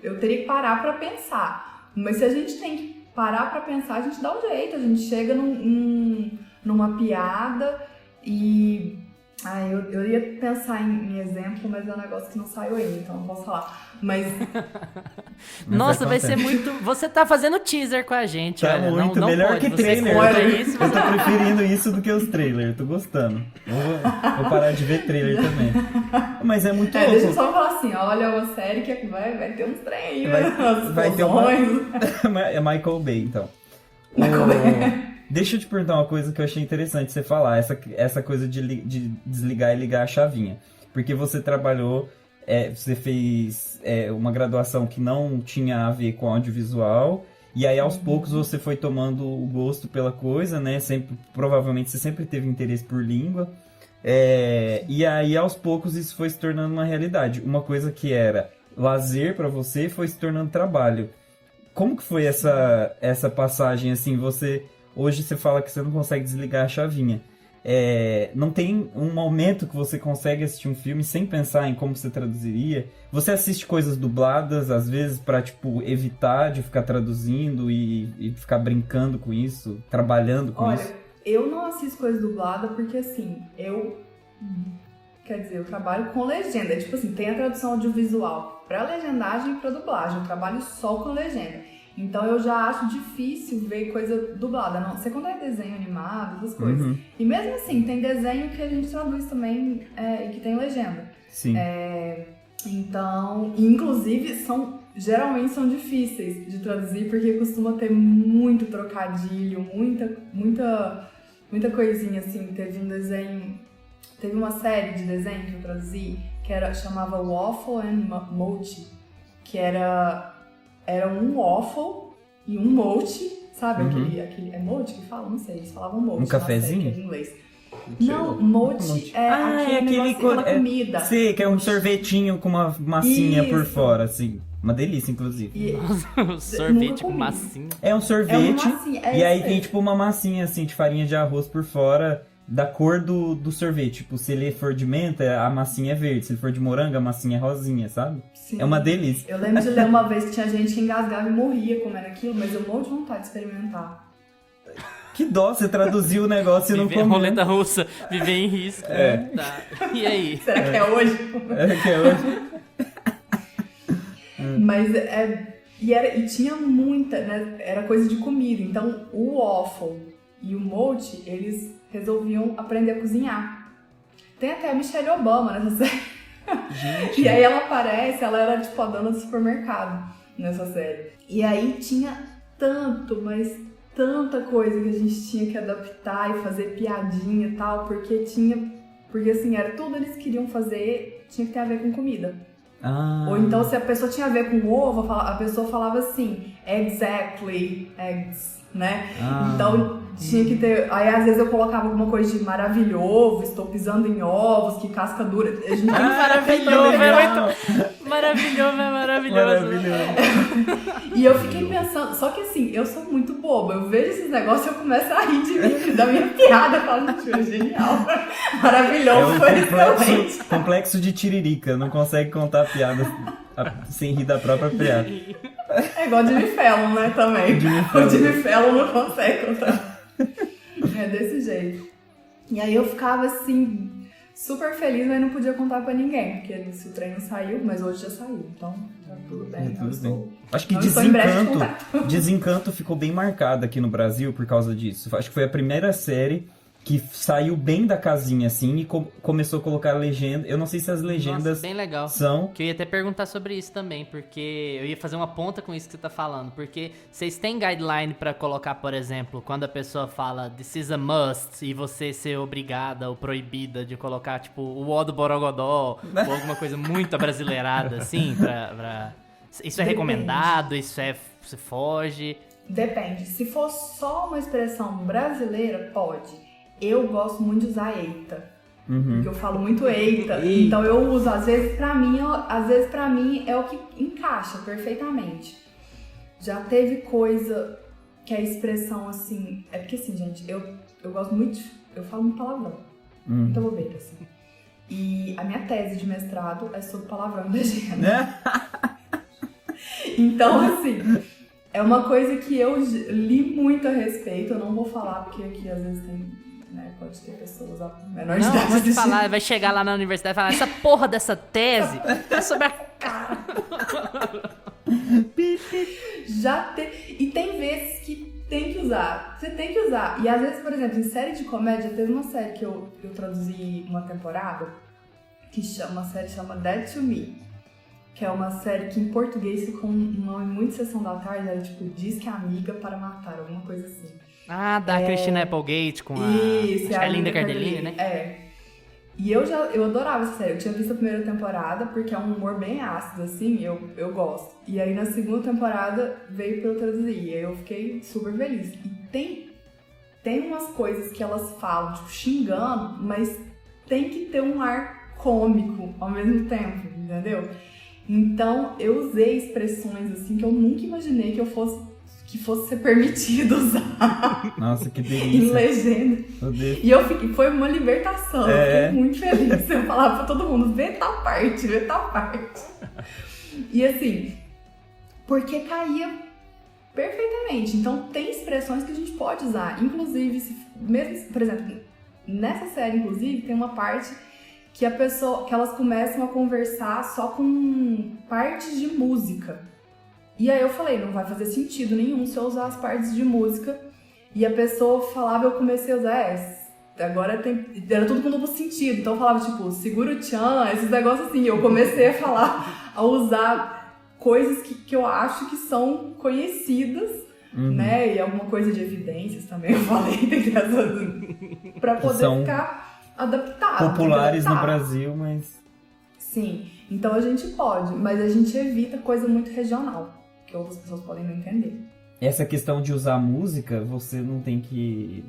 eu teria que parar pra pensar. Mas se a gente tem que parar pra pensar, a gente dá um jeito, a gente chega numa piada e... eu ia pensar em exemplo, mas é um negócio que não saiu ainda, então não posso falar. Mas... Nossa, vai ser muito... Você tá fazendo teaser com a gente, tá olha. Muito, não melhor pode. que Você trailer. isso, Eu tô preferindo isso do que os trailers, tô gostando. Vou parar de ver trailer também. Mas é muito louco. Deixa eu só falar assim, olha uma série que vai ter uns trem aí, vai ter uma... É Michael Bay, então. Michael Bay. Deixa eu te perguntar uma coisa que eu achei interessante você falar, essa coisa de desligar e ligar a chavinha. Porque você trabalhou, você fez uma graduação que não tinha a ver com audiovisual, e aí aos poucos você foi tomando o gosto pela coisa, né? Provavelmente você sempre teve interesse por língua. E aí aos poucos isso foi se tornando uma realidade. Uma coisa que era lazer pra você foi se tornando trabalho. Como que foi essa passagem, assim, Hoje você fala que você não consegue desligar a chavinha. Não tem um momento que você consegue assistir um filme sem pensar em como você traduziria? Você assiste coisas dubladas, às vezes, pra, tipo, evitar de ficar traduzindo e ficar brincando com isso, trabalhando com isso? Olha, eu não assisto coisas dubladas porque, assim, eu trabalho com legenda. Tipo assim, tem a tradução audiovisual pra legendagem e pra dublagem. Eu trabalho só com legenda. Então eu já acho difícil ver coisa dublada, não sei quando é desenho animado, essas coisas. Uhum. E mesmo assim, tem desenho que a gente traduz também e que tem legenda. Sim. Então, inclusive, geralmente são difíceis de traduzir porque costuma ter muito trocadilho, muita coisinha assim. Teve uma série de desenho que eu traduzi que chamava Waffle and Mochi, que era um waffle e um mochi, sabe? Aquele é mochi que fala? Não sei, eles falavam mochi. Um cafezinho? Em inglês. Não, mochi é aquela comida. Sei, que é um sorvetinho com uma massinha por fora, assim. Uma delícia, inclusive. Sorvete com massinha. É um sorvete, massinha, e aí tem tipo uma massinha, assim, de farinha de arroz por fora, da cor do sorvete. Tipo, se ele for de menta, a massinha é verde. Se ele for de morango, a massinha é rosinha, sabe? Sim. É uma delícia. Eu lembro de ler uma vez que tinha gente que engasgava e morria comendo aquilo, mas eu morro de vontade de experimentar. Que dó, você traduziu o negócio e não comeu. Roleta russa, viver em risco. Tá. E aí? Será que é hoje? Que é hoje. Mas e tinha muita, né? Era coisa de comida. Então o waffle e o mochi, eles resolviam aprender a cozinhar. Tem até a Michelle Obama nessa série. Gente. E aí ela aparece, ela era tipo a dona do supermercado nessa série. E aí tinha tanta coisa que a gente tinha que adaptar e fazer piadinha e tal, porque assim, era tudo eles queriam fazer, tinha que ter a ver com comida. Ou então se a pessoa tinha a ver com ovo, a pessoa falava assim, exactly, eggs, né? Então tinha que ter, aí às vezes eu colocava alguma coisa de maravilhoso, estou pisando em ovos, que casca dura. A gente Maravilhoso. E eu fiquei pensando, só que assim, eu sou muito boba, eu vejo esses negócios e eu começo a rir de mim, da minha piada, eu falo, é genial, maravilhoso, É um complexo de tiririca, não consegue contar piada sem rir da própria piada. É igual o Jimmy Fallon, né, também. O Jimmy Fallon não consegue contar. É desse jeito. E aí eu ficava assim, super feliz, mas não podia contar pra ninguém, porque se o treino saiu, mas hoje já saiu, então tá tudo bem. Acho que Desencanto ficou bem marcado aqui no Brasil por causa disso. Acho que foi a primeira série que saiu bem da casinha, assim, e começou a colocar legenda. Eu não sei se as legendas bem legal. são... Que eu ia até perguntar sobre isso também, porque eu ia fazer uma ponta com isso que você tá falando, porque vocês têm guideline pra colocar, por exemplo, quando a pessoa fala this is a must, e você ser obrigada ou proibida de colocar, tipo, o ó do Borogodó, ou alguma coisa muito abrasileirada, assim, pra... Isso é recomendado? Você foge? Depende. Se for só uma expressão brasileira, pode. Eu gosto muito de usar eita. Porque eu falo muito eita. Então eu uso, às vezes pra mim é o que encaixa perfeitamente. Já teve coisa que a expressão assim... É porque assim, gente, eu gosto muito... Eu falo muito palavrão. Muita bobeira, assim. E a minha tese de mestrado é sobre palavrão e legenda. Então, assim... É uma coisa que eu li muito a respeito, eu não vou falar porque aqui às vezes tem, né, pode ter pessoas menores de idade. Não, pode falar, vai chegar lá na universidade e falar, essa porra dessa tese é sobre a cara. E tem vezes que tem que usar, você tem que usar. E às vezes, por exemplo, em série de comédia, teve uma série que eu traduzi uma temporada, a série chama Dead to Me. Que é uma série que em português ficou um nome muito Sessão da Tarde, era tipo Diz que é amiga para matar, alguma coisa assim. Ah, da Christina Applegate com Isso, a Linda Cardellini, né? É. E eu adorava essa série, eu tinha visto a primeira temporada, porque é um humor bem ácido, assim, eu gosto. E aí na segunda temporada veio pra eu traduzir, e aí eu fiquei super feliz. E tem umas coisas que elas falam, tipo, xingando, mas tem que ter um ar cômico ao mesmo tempo, entendeu? Então, eu usei expressões assim que eu nunca imaginei que fosse ser permitido usar. Nossa, que delícia. Em legenda. E foi uma libertação. Eu fiquei muito feliz. Eu falava pra todo mundo, vê tal parte. E assim, porque caía perfeitamente. Então, tem expressões que a gente pode usar. Inclusive, mesmo, por exemplo, nessa série, inclusive, tem uma parte que elas começam a conversar só com partes de música. E aí eu falei, não vai fazer sentido nenhum se eu usar as partes de música. E a pessoa falava, eu comecei a usar agora era tudo com duplo sentido. Então eu falava, tipo, segura o tchan, esses negócios assim. Eu comecei a usar coisas que eu acho que são conhecidas, né? E alguma coisa de evidências também, eu falei, tem que ter pra poder ficar adaptado. Populares no Brasil, mas... Sim, então a gente pode, mas a gente evita coisa muito regional, que outras pessoas podem não entender. Essa questão de usar música, você não tem que...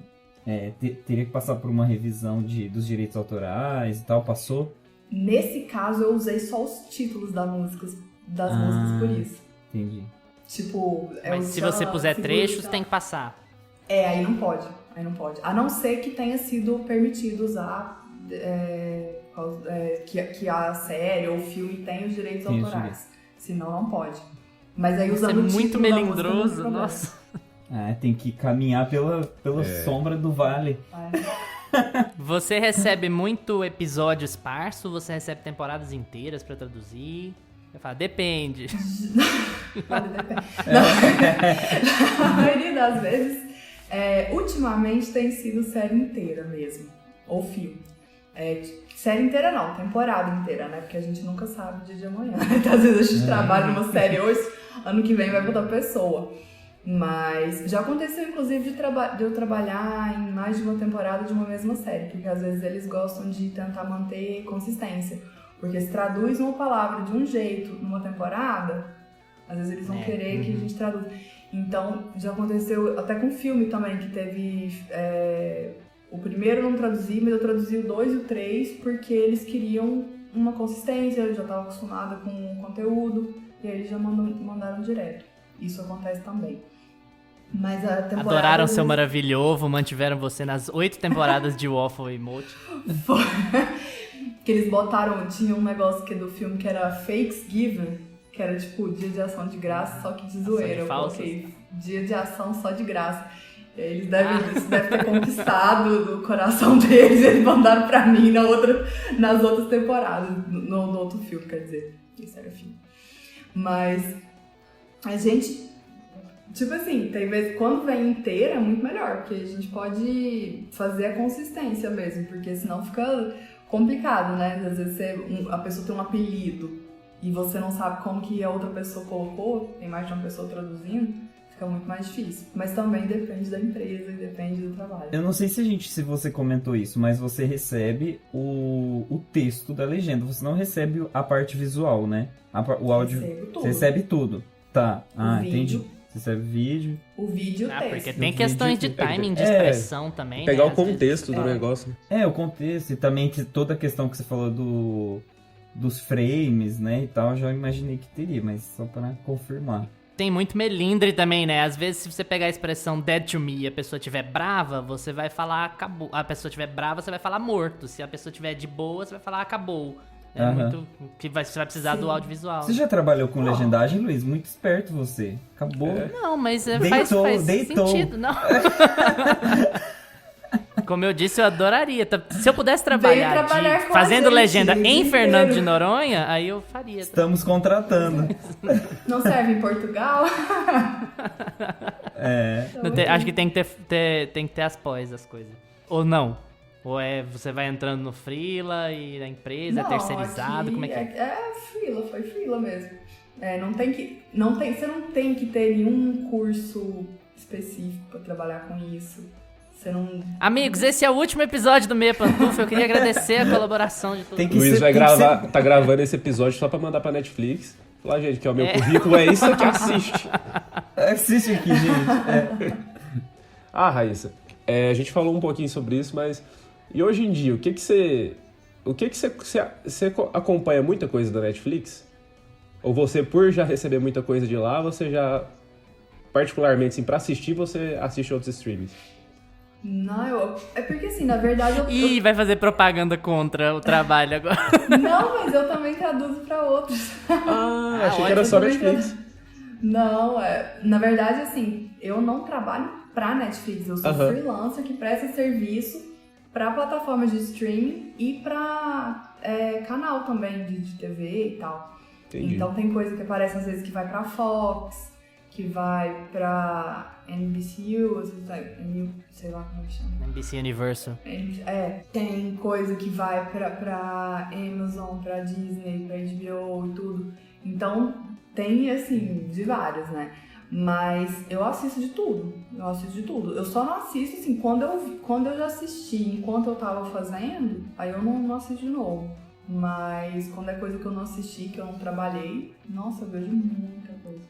teria que passar por uma revisão dos direitos autorais e tal, passou? Nesse caso, eu usei só os títulos das músicas por isso. Entendi. Tipo... Mas se você puser trechos, tem que passar. Aí não pode. A não ser que tenha sido permitido usar que a série ou o filme tenha os direitos autorais. Senão não pode. Mas aí usando o título muito melindroso, nossa. Tem que caminhar pela sombra do vale. Você recebe muito episódio esparso? Você recebe temporadas inteiras pra traduzir? Eu falo, depende. Depende. Na maioria das vezes... ultimamente tem sido série inteira mesmo, ou filme. Série inteira não, temporada inteira, né? Porque a gente nunca sabe o dia de amanhã. Então, às vezes a gente trabalha numa série hoje, ano que vem vai mudar pessoa. Mas já aconteceu, inclusive, de eu trabalhar em mais de uma temporada de uma mesma série, porque às vezes eles gostam de tentar manter consistência. Porque se traduz uma palavra de um jeito numa temporada, às vezes eles vão querer que a gente traduza. Então, já aconteceu até com filme também, que teve... o primeiro eu não traduzi, mas eu traduzi o 2 e o 3, porque eles queriam uma consistência, eu já estava acostumada com o conteúdo, e aí eles já mandaram direto. Isso acontece também. Mas a temporada... Adoraram seu maravilhoso, mantiveram você nas 8 temporadas de Waffle Emote. Que eles botaram... Tinha um negócio que do filme que era Fakesgiven, que era tipo dia de ação de graça, só que de zoeira. Eu coloquei dia de ação só de graça. E aí isso deve ter conquistado o coração deles, eles mandaram pra mim nas outras temporadas, no outro filme, quer dizer. Esse era o filme. Mas a gente, tipo assim, tem vezes quando vem inteira é muito melhor, porque a gente pode fazer a consistência mesmo, porque senão fica complicado, né? Às vezes a pessoa tem um apelido e você não sabe como que a outra pessoa colocou, tem mais de uma pessoa traduzindo, fica muito mais difícil. Mas também depende da empresa e depende do trabalho. Eu não sei se você comentou isso, mas você recebe o texto da legenda, você não recebe a parte visual, né? O áudio, tudo. Você recebe tudo. Tá, vídeo, entendi. Você recebe vídeo. O vídeo e o texto. Porque tem questões de timing, de expressão também, pegar né? o contexto do negócio. O contexto e também toda a questão que você falou dos frames, né, e tal, eu já imaginei que teria, mas só pra confirmar. Tem muito melindre também, né? Às vezes, se você pegar a expressão dead to me e a pessoa estiver brava, você vai falar acabou. A pessoa estiver brava, você vai falar morto. Se a pessoa estiver de boa, você vai falar acabou. muito... que você vai precisar do audiovisual. Você já trabalhou com legendagem, Luiz? Muito esperto você. Acabou. Não, mas Deitou. sentido, não. Como eu disse, eu adoraria. Se eu pudesse trabalhar fazendo legenda em Fernando de Noronha, aí eu faria. Estamos contratando. Não serve em Portugal? Acho que tem que ter as pós, as coisas. Ou não? Ou você vai entrando no freela e a empresa é terceirizado? Como é que é? Foi freela mesmo. Você não tem que ter nenhum curso específico para trabalhar com isso. Amigos, esse é o último episódio do Meia Pantufa. Eu queria agradecer a colaboração de todos. Luiz tá gravando esse episódio só pra mandar pra Netflix. Falar, gente, que o meu currículo é isso que assiste. Assiste aqui, gente. Raíssa, a gente falou um pouquinho sobre isso, mas... E hoje em dia, você acompanha muita coisa da Netflix? Ou você, por já receber muita coisa de lá, você já, particularmente, assim, pra assistir, você assiste outros streamings? Não, é porque assim, na verdade... Vai fazer propaganda contra o trabalho agora. Não, mas eu também traduzo pra outros. Achei que era só Netflix. Não, na verdade, assim, eu não trabalho pra Netflix. Eu sou freelancer que presta serviço pra plataformas de streaming e pra canal também de TV e tal. Entendi. Então tem coisa que aparece às vezes que vai pra Fox, que vai pra NBCU, sei lá como chama. NBC Universal. Tem coisa que vai pra Amazon, pra Disney, pra HBO e tudo. Então tem, assim, de vários, né? Mas eu assisto de tudo. Eu só não assisto, assim, quando eu já assisti, enquanto eu tava fazendo, aí eu não assisto de novo. Mas quando é coisa que eu não assisti, que eu não trabalhei, nossa, eu vejo muita coisa.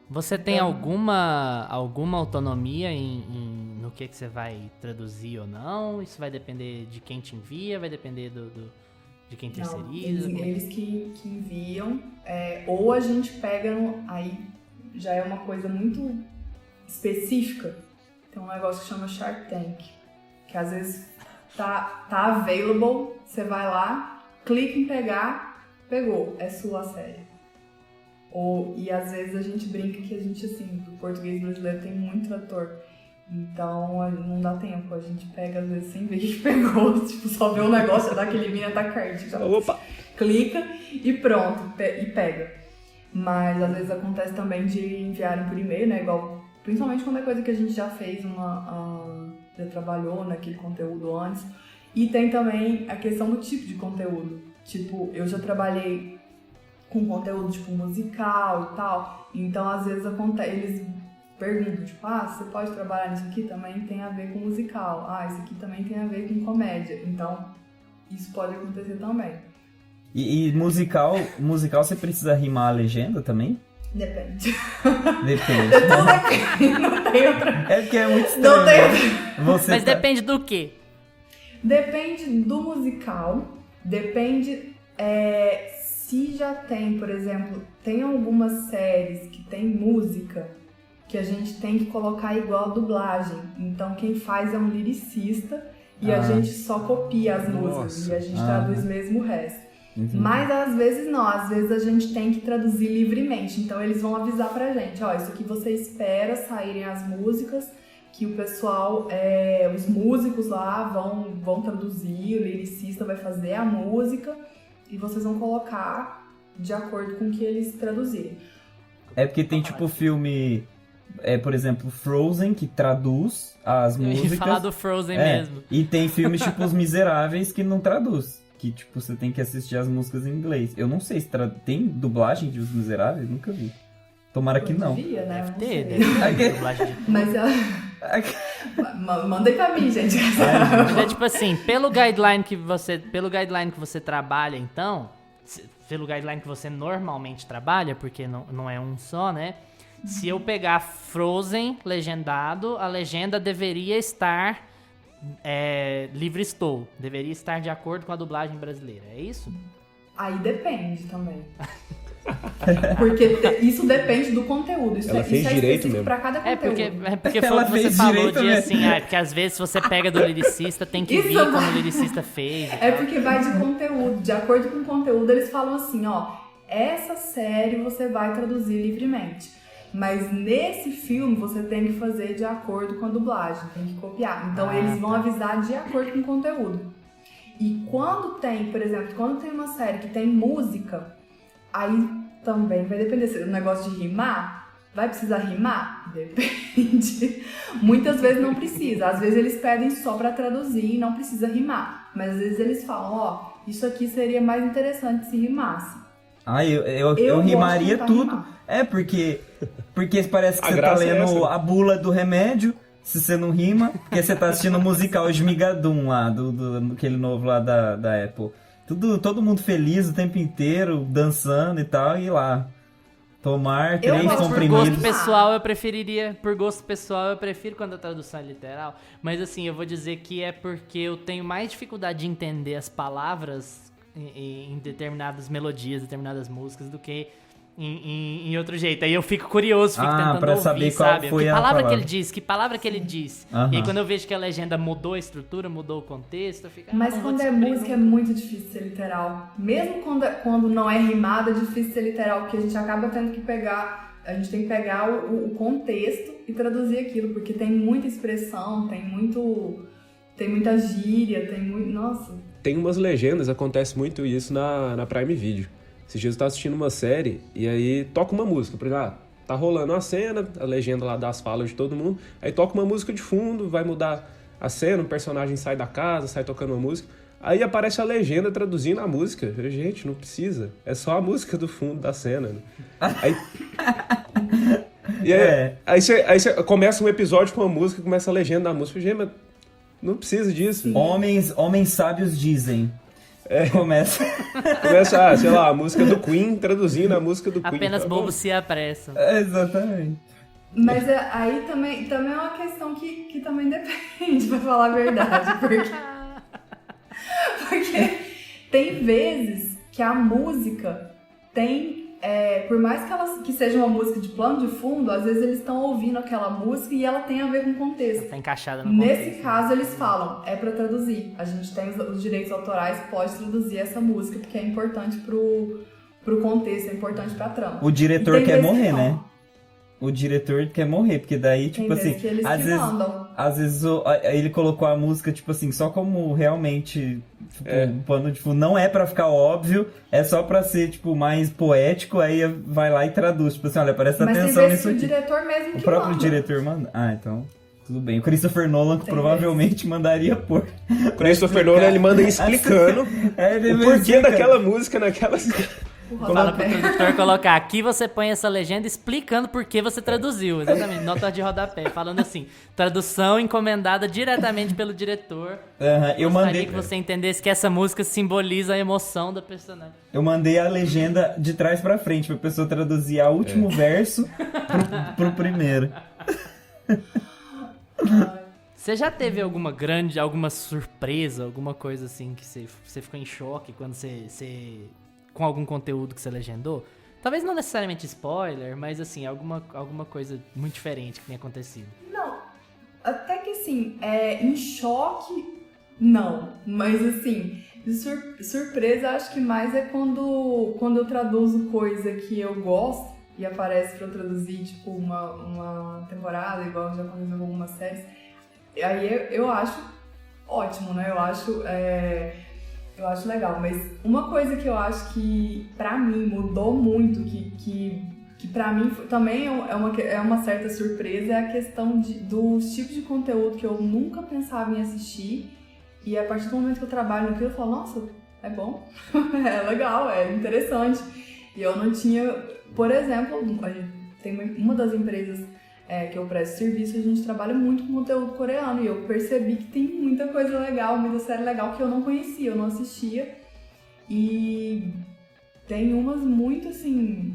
Você tem alguma autonomia no que você vai traduzir ou não? Isso vai depender de quem te envia? Vai depender de quem terceiriza? Não, eles que enviam. Ou a gente pega... Aí já é uma coisa muito específica. Tem um negócio que chama Shark Tank. Que às vezes tá available, você vai lá, clica em pegar, pegou, é sua série. E às vezes a gente brinca que a gente, assim, do português brasileiro tem muito trator. Então não dá tempo, a gente pega às vezes sem ver que pegou, tipo, só vê o negócio, dá aquele mini atacante, já clica e pronto, e pega. Mas às vezes acontece também de enviarem por e-mail, né, igual, principalmente quando é coisa que a gente já fez, já trabalhou naquele conteúdo antes. E tem também a questão do tipo de conteúdo, tipo, eu já trabalhei com conteúdo tipo musical e tal, então às vezes eles perguntam, tipo, você pode trabalhar nisso aqui? Também tem a ver com musical, isso aqui também tem a ver com comédia, então isso pode acontecer também. E musical você precisa rimar a legenda também? Depende. Depende. Não tem outra. É porque é muito estranho. Não tem outra. Mas depende do quê? Depende do musical, depende se já tem, por exemplo, tem algumas séries que tem música que a gente tem que colocar igual a dublagem. Então quem faz é um lyricista e a gente só copia as músicas e a gente traduz mesmo o resto. Entendi. Mas às vezes não, às vezes a gente tem que traduzir livremente. Então eles vão avisar pra gente, isso aqui você espera saírem as músicas, que o pessoal, os músicos lá vão traduzir, o lyricista vai fazer a música e vocês vão colocar de acordo com o que eles traduzirem. É porque tem tipo filme, por exemplo, Frozen, que traduz as músicas. Eu ia falar do Frozen mesmo. E tem filmes tipo Os Miseráveis que não traduz. Que tipo, você tem que assistir as músicas em inglês. Eu não sei se tem dublagem de Os Miseráveis, nunca vi. Tomara que não. Devia, né? Deve ter dublagem de... Mas manda aí pra mim, gente. Mas é tipo assim, pelo guideline que você trabalha, então, pelo guideline que você normalmente trabalha, porque não é um só, né? Se eu pegar Frozen legendado, a legenda deveria estar livre estou. Deveria estar de acordo com a dublagem brasileira, é isso? Aí depende também. Porque isso depende do conteúdo. Isso Ela fez isso direito específico mesmo. pra cada conteúdo. Porque foi Ela o que você fez falou direito de mesmo. assim, porque às vezes se você pega do lyricista, tem que Isso vir vai- como o lyricista fez. e É tal. porque vai de conteúdo. De acordo com o conteúdo, eles falam assim, ó, essa série você vai traduzir livremente. Mas nesse filme você tem que fazer de acordo com a dublagem, tem que copiar. Então eles vão avisar de acordo com o conteúdo. E quando tem, por exemplo, quando tem uma série que tem música, aí também vai depender se o negócio de rimar. Vai precisar rimar? Depende. Muitas vezes não precisa. Às vezes eles pedem só pra traduzir e não precisa rimar. Mas às vezes eles falam, ó, isso aqui seria mais interessante se rimasse. Eu gosto rimaria de tudo. rimar. Porque parece que A você tá graça é lendo essa. a bula do remédio, se você não rima, porque você tá assistindo o musical Esmigadum lá, aquele novo lá da Apple. Todo mundo feliz o tempo inteiro, dançando e tal, e lá. Tomar Eu 3 gosto Por comprimidos. gosto pessoal, eu preferiria. Por gosto pessoal, eu prefiro quando a tradução é literal. Mas assim, eu vou dizer que é porque eu tenho mais dificuldade de entender as palavras em determinadas melodias, determinadas músicas, do que em outro jeito. Aí eu fico curioso, fico tentando pra ouvir, saber qual sabe? foi Que a palavra que palavra. ele disse, que palavra que ele disse. Aham. E aí quando eu vejo que a legenda mudou a estrutura, mudou o contexto, eu fico... Mas não vou quando é descobrir música é nunca. muito difícil ser literal. Mesmo quando não é rimada, é difícil ser literal, porque a gente acaba tendo que pegar... A gente tem que pegar o contexto e traduzir aquilo, porque tem muita expressão, tem muita gíria, tem muito... Nossa... Tem umas legendas, acontece muito isso na Prime Video. Esses dias eu tava assistindo uma série e aí toca uma música. Por exemplo, tá rolando uma cena, a legenda lá das falas de todo mundo, aí toca uma música de fundo, vai mudar a cena, o personagem sai da casa, sai tocando uma música. Aí aparece a legenda traduzindo a música. Eu, gente, não precisa. É só a música do fundo da cena. Né? Aí... E aí você começa um episódio com uma música, começa a legenda da música. Gente, mas não precisa disso. Homens sábios dizem. Começa. Começa, sei lá, a música do Queen, traduzindo a música do Queen. Apenas Tá bobos se apressam. Exatamente. Mas aí também é uma questão que também depende, pra falar a verdade. Porque tem vezes que a música tem... por mais que seja uma música de plano de fundo, às vezes eles estão ouvindo aquela música e ela tem a ver com o contexto. Tá encaixada no contexto. Nesse caso, eles falam, é pra traduzir. A gente tem os direitos autorais, pode traduzir essa música, porque é importante pro contexto, é importante pra trama. O diretor E tem quer vezes que morrer, não. né? O diretor quer morrer, porque daí, tipo Tem assim, vezes que eles às que vezes, mandam. às vezes ele colocou a música, tipo assim, só como realmente, tipo, um pano de fundo. Não é pra ficar óbvio, é só pra ser, tipo, mais poético, aí vai lá e traduz. Tipo assim, olha, presta Mas tem atenção vezes nisso que o aqui. diretor mesmo O que próprio manda. diretor manda? Ah, então, tudo bem. O Christopher Nolan Tem provavelmente mandaria pôr. Christopher Nolan, ele manda explicando Ele o vai porquê explicar. daquela música naquela... Fala pro tradutor colocar, aqui você põe essa legenda explicando por que você traduziu, exatamente, nota de rodapé, falando assim, tradução encomendada diretamente pelo diretor. Eu Gostaria mandei, que você entendesse que essa música simboliza a emoção da personagem. eu mandei a legenda de trás pra frente, pra pessoa traduzir o último verso pro primeiro. Você já teve alguma surpresa, alguma coisa assim que você ficou em choque quando você com algum conteúdo que você legendou? Talvez não necessariamente spoiler, mas assim, alguma coisa muito diferente que tenha acontecido. Não, até que assim, em choque, não. Mas assim, surpresa acho que mais é quando eu traduzo coisa que eu gosto e aparece pra eu traduzir, tipo, uma temporada, igual já aconteceu com algumas séries. Aí eu acho ótimo, né? Eu acho legal, mas uma coisa que eu acho que pra mim mudou muito, que pra mim também é uma certa surpresa, é a questão dos tipos de conteúdo que eu nunca pensava em assistir, e a partir do momento que eu trabalho naquilo eu falo, nossa, é bom, é legal, é interessante. E eu não tinha, por exemplo, tem uma das empresas que eu presto serviço, a gente trabalha muito com conteúdo coreano e eu percebi que tem muita coisa legal, muita série legal que eu não conhecia, eu não assistia, e tem umas muito assim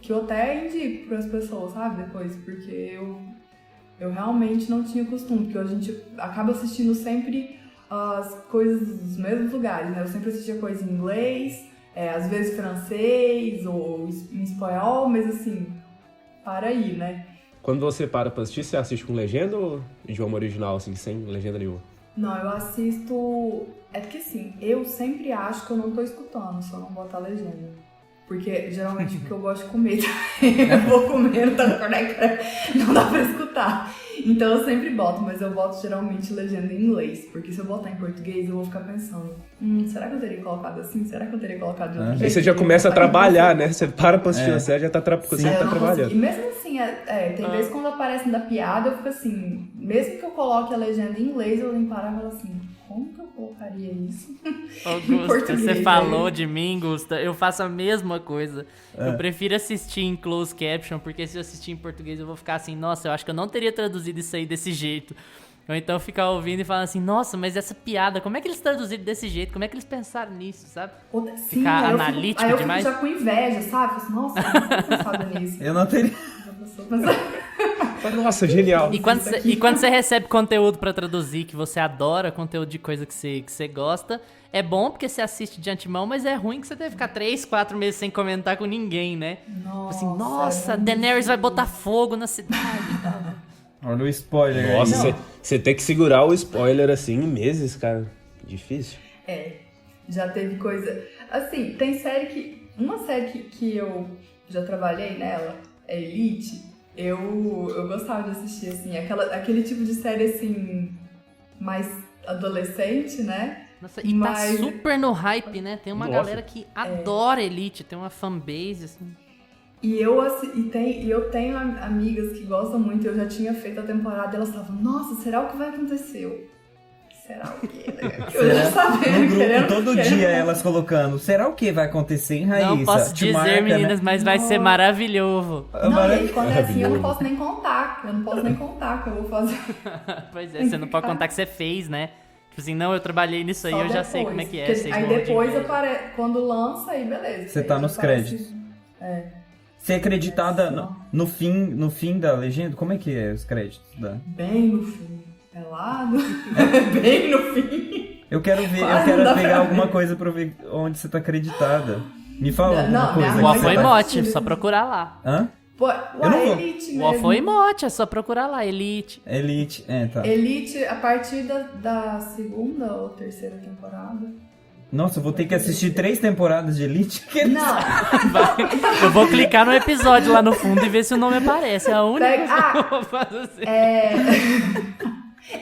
que eu até indico para as pessoas, sabe, depois, porque eu realmente não tinha costume, porque a gente acaba assistindo sempre as coisas dos mesmos lugares, né? Eu sempre assistia coisa em inglês, às vezes francês ou em espanhol, mas assim, para aí, né? Quando você para pra assistir, você assiste com legenda ou idioma original, assim, sem legenda nenhuma? Não, eu assisto... É porque assim, eu sempre acho que eu não tô escutando se eu não botar legenda. Porque geralmente porque eu gosto de comer também. Eu vou comer, não dá pra escutar. Então eu sempre boto, mas eu boto geralmente legenda em inglês. Porque se eu botar em português, eu vou ficar pensando, será que eu teria colocado assim? Será que eu teria colocado de outro jeito? Aí você já começa a trabalhar, né? Você para pra assistir a série, já tá trabalhando. E mesmo assim, tem vezes quando aparece da piada, eu fico assim, mesmo que eu coloque a legenda em inglês, eu vou parar e falo assim, como que eu colocaria isso? Gusta, você falou de mim, Gusta, eu faço a mesma coisa. Eu prefiro assistir em closed caption, porque se eu assistir em português eu vou ficar assim, nossa, eu acho que eu não teria traduzido isso aí desse jeito. Ou então ficar ouvindo e falando assim, nossa, mas essa piada, como é que eles traduziram desse jeito? Como é que eles pensaram nisso, sabe? Sim, ficar analítico eu demais. Eu fico já com inveja, sabe? Assim, nossa, eu não tinha pensado nisso. Eu não teria... Nossa, genial. E quando você recebe conteúdo pra traduzir, que você adora, conteúdo de coisa que você gosta, é bom porque você assiste de antemão, mas é ruim que você deve ficar 3, 4 meses sem comentar com ninguém, né? Nossa, Daenerys vai botar fogo na cidade e tal. Olha o spoiler. Nossa, você tem que segurar o spoiler assim em meses, cara. Difícil. Já teve coisa... Assim, tem série que... Uma série que eu já trabalhei nela, é Elite, eu gostava de assistir, assim, aquele tipo de série, assim, mais adolescente, né? Nossa, e tá super no hype, né? Tem uma galera que adora Elite, tem uma fanbase, assim... E eu tenho amigas que gostam muito, eu já tinha feito a temporada e elas estavam, nossa, será o que vai acontecer? Será o quê? Eu já sabia, no grupo, todo dia elas colocando, será o que vai acontecer em Raíssa? Não posso dizer, meninas, né? Mas vai ser maravilhoso. Não, e aí quando é assim, eu não posso nem contar. Eu não posso nem contar o que eu vou fazer. Pois é, você não pode contar que você fez, né? Tipo assim, não, eu trabalhei nisso aí, eu já sei como é que é. Aí depois aparece, quando lança, aí beleza. Você tá nos créditos. Você é acreditada no fim da legenda? Como é que é os créditos? Bem no fim. Pelado. Bem no fim. Eu quero pegar alguma coisa pra ver onde você tá acreditada. Me fala alguma coisa. O Afo Emote, é só procurar lá. Hã? Eu não vou. Elite mesmo. O Afo Emote, é só procurar lá, Elite. Elite, tá. Elite, a partir da segunda ou terceira temporada. Nossa, eu vou ter que assistir 3 temporadas de Elite? Não. Eu vou clicar no episódio lá no fundo e ver se o nome aparece. É a única coisa que eu vou fazer.